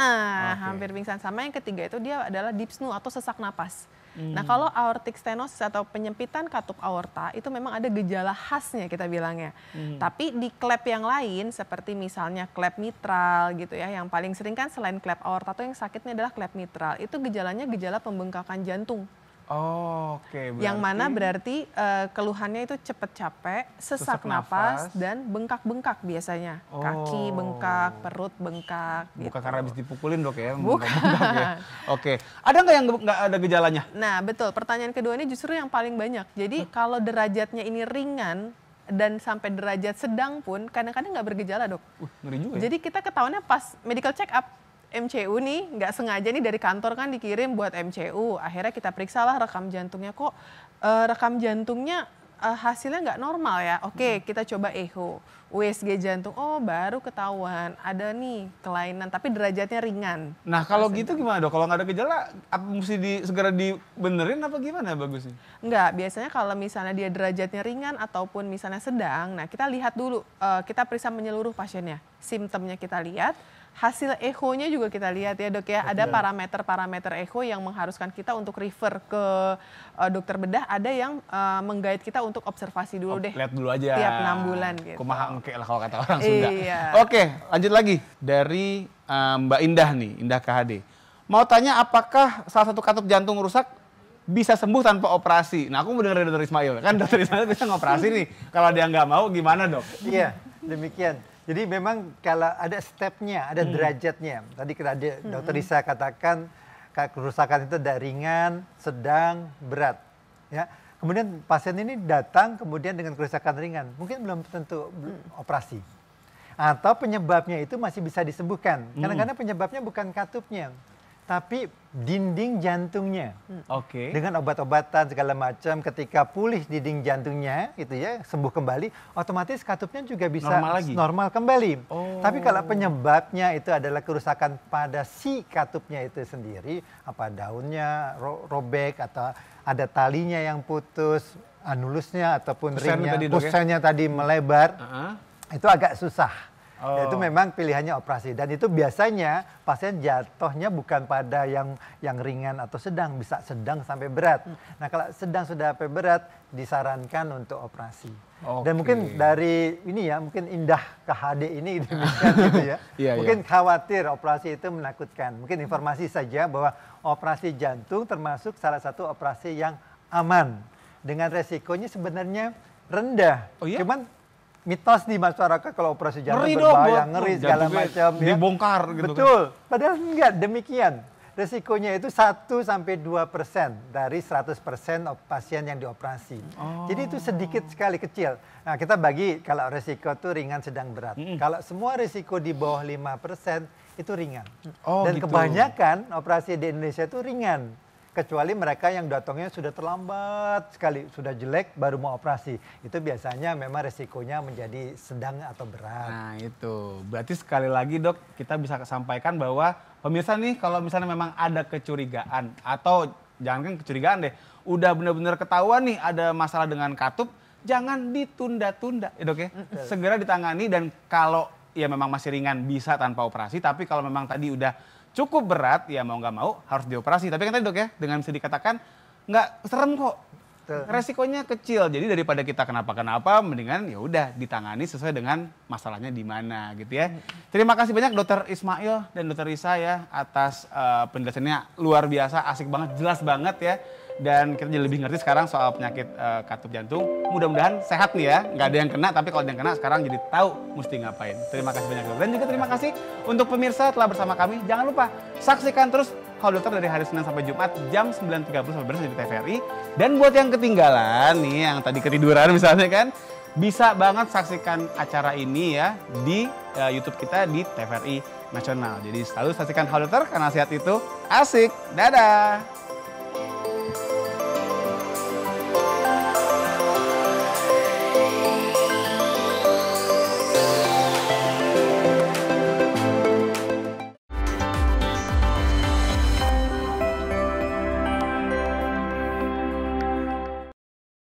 [SPEAKER 3] hampir pingsan. Sama yang ketiga itu dia adalah dyspnea atau sesak napas. Nah kalau aortic stenosis atau penyempitan katup aorta itu memang ada gejala khasnya kita bilangnya. Tapi di klep yang lain seperti misalnya klep mitral gitu ya, yang paling sering kan selain klep aorta tuh yang sakitnya adalah klep mitral. Itu gejalanya gejala pembengkakan jantung.
[SPEAKER 1] Oh, oke.
[SPEAKER 3] Yang mana berarti keluhannya itu cepet capek, sesak napas, dan bengkak-bengkak biasanya. Kaki bengkak, perut bengkak.
[SPEAKER 1] Bukan
[SPEAKER 3] gitu.
[SPEAKER 1] karena habis dipukulin dok ya?
[SPEAKER 3] Bukan.
[SPEAKER 1] Bengkak ya? Oke. Ada nggak yang nggak ada gejalanya?
[SPEAKER 3] Nah betul, pertanyaan kedua ini justru yang paling banyak. Jadi kalau derajatnya ini ringan dan sampai derajat sedang pun kadang-kadang nggak bergejala dok.
[SPEAKER 1] Ngeri juga ya?
[SPEAKER 3] Jadi kita ketahuannya pas medical check up, MCU nih nggak sengaja nih dari kantor kan dikirim buat MCU. Akhirnya kita periksalah rekam jantungnya, kok rekam jantungnya hasilnya nggak normal ya. Oke, kita coba echo, USG jantung. Oh baru ketahuan ada nih kelainan tapi derajatnya ringan.
[SPEAKER 1] Nah kalau gitu gimana dok? Kalau nggak ada gejala, apa mesti segera dibenerin apa gimana bagusnya?
[SPEAKER 3] Enggak, biasanya kalau misalnya dia derajatnya ringan ataupun misalnya sedang, nah kita lihat dulu, kita periksa menyeluruh pasiennya. Simptomnya kita lihat, hasil echo-nya juga kita lihat ya dok ya. Ada parameter-parameter echo yang mengharuskan kita untuk refer ke dokter bedah, ada yang menggait kita untuk observasi dulu deh.
[SPEAKER 1] Lihat dulu aja.
[SPEAKER 3] Tiap 6 bulan gitu.
[SPEAKER 1] Kumaha engke lah kalau kata orang Sunda.
[SPEAKER 3] Iya.
[SPEAKER 1] Oke, lanjut lagi. Dari Mbak Indah nih, Indah KHD. Mau tanya apakah salah satu katup jantung rusak bisa sembuh tanpa operasi? Nah aku mau dengar dari dokter Ismail. Kan dokter Ismail bisa ngoperasi nih. Kalau dia nggak mau gimana dok?
[SPEAKER 4] Iya, demikian. Jadi memang kalau ada stepnya, ada derajatnya. Tadi dokter Risa katakan kerusakan itu ada ringan, sedang, berat. Ya, Kemudian pasien ini datang kemudian dengan kerusakan ringan, mungkin belum tentu operasi. Atau penyebabnya itu masih bisa disembuhkan. Kadang-kadang penyebabnya bukan katupnya, tapi dinding jantungnya.
[SPEAKER 1] Oke.
[SPEAKER 4] Dengan obat-obatan segala macam, ketika pulih dinding jantungnya, gitu ya, sembuh kembali, otomatis katupnya juga bisa
[SPEAKER 1] Normal lagi?
[SPEAKER 4] normal kembali.
[SPEAKER 1] Oh.
[SPEAKER 4] Tapi kalau penyebabnya itu adalah kerusakan pada si katupnya itu sendiri, apa daunnya robek atau ada talinya yang putus, anulusnya ataupun
[SPEAKER 1] Pusarnya
[SPEAKER 4] ringnya,
[SPEAKER 1] tadi, Dok, ya?
[SPEAKER 4] pusarnya tadi melebar, itu agak susah.
[SPEAKER 1] Oh.
[SPEAKER 4] Itu memang pilihannya operasi, dan itu biasanya pasien jatuhnya bukan pada yang ringan atau sedang, bisa sedang sampai berat. Nah kalau sedang sudah sampai berat disarankan untuk operasi. Dan mungkin dari ini ya, mungkin Indah KHD ini demikian gitu ya. Mungkin khawatir operasi itu menakutkan. Mungkin informasi saja bahwa operasi jantung termasuk salah satu operasi yang aman, dengan resikonya sebenarnya rendah.
[SPEAKER 1] Oh iya?
[SPEAKER 4] Cuman mitos di masyarakat kalau operasi jantung
[SPEAKER 1] Ngeri
[SPEAKER 4] berbahaya,
[SPEAKER 1] dong,
[SPEAKER 4] ngeri segala macam. Ya.
[SPEAKER 1] Dibongkar gitu.
[SPEAKER 4] Betul, padahal enggak demikian. Resikonya itu 1-2% dari 100% pasien yang dioperasi. Jadi itu sedikit sekali, kecil. Nah kita bagi kalau resiko itu ringan, sedang, berat. Kalau semua resiko di bawah 5% itu ringan. Dan
[SPEAKER 1] gitu.
[SPEAKER 4] kebanyakan operasi di Indonesia itu ringan. Kecuali mereka yang datangnya sudah terlambat sekali, sudah jelek baru mau operasi. Itu biasanya memang resikonya menjadi sedang atau berat.
[SPEAKER 1] Nah itu, berarti sekali lagi Dok, kita bisa sampaikan bahwa pemirsa nih kalau misalnya memang ada kecurigaan, atau jangan kecurigaan deh, udah benar-benar ketahuan nih ada masalah dengan katup, jangan ditunda-tunda ya Dok ya. Segera ditangani, dan kalau ya memang masih ringan bisa tanpa operasi, tapi kalau memang tadi udah cukup berat, ya mau nggak mau harus dioperasi. Tapi kan tadi Dok ya, dengan bisa dikatakan nggak serem kok, resikonya kecil. Jadi daripada kita kenapa-kenapa, mendingan ya udah ditangani sesuai dengan masalahnya di mana gitu ya. Terima kasih banyak Dokter Ismail dan Dokter Risa ya atas penjelasannya, luar biasa, asik banget, jelas banget ya. Dan kita jadi lebih ngerti sekarang soal penyakit katup jantung. Mudah-mudahan sehat nih ya, nggak ada yang kena, tapi kalau ada yang kena sekarang jadi tahu mesti ngapain. Terima kasih banyak Dokter. Dan juga terima kasih untuk pemirsa telah bersama kami. Jangan lupa saksikan terus Halo Dokter dari hari Senin sampai Jumat jam 9.30 sampai beres di TVRI. Dan buat yang ketinggalan nih, yang tadi ketiduran misalnya kan, bisa banget saksikan acara ini ya di YouTube kita di TVRI Nasional. Jadi selalu saksikan Halo Dokter karena sehat itu asik. Dadah.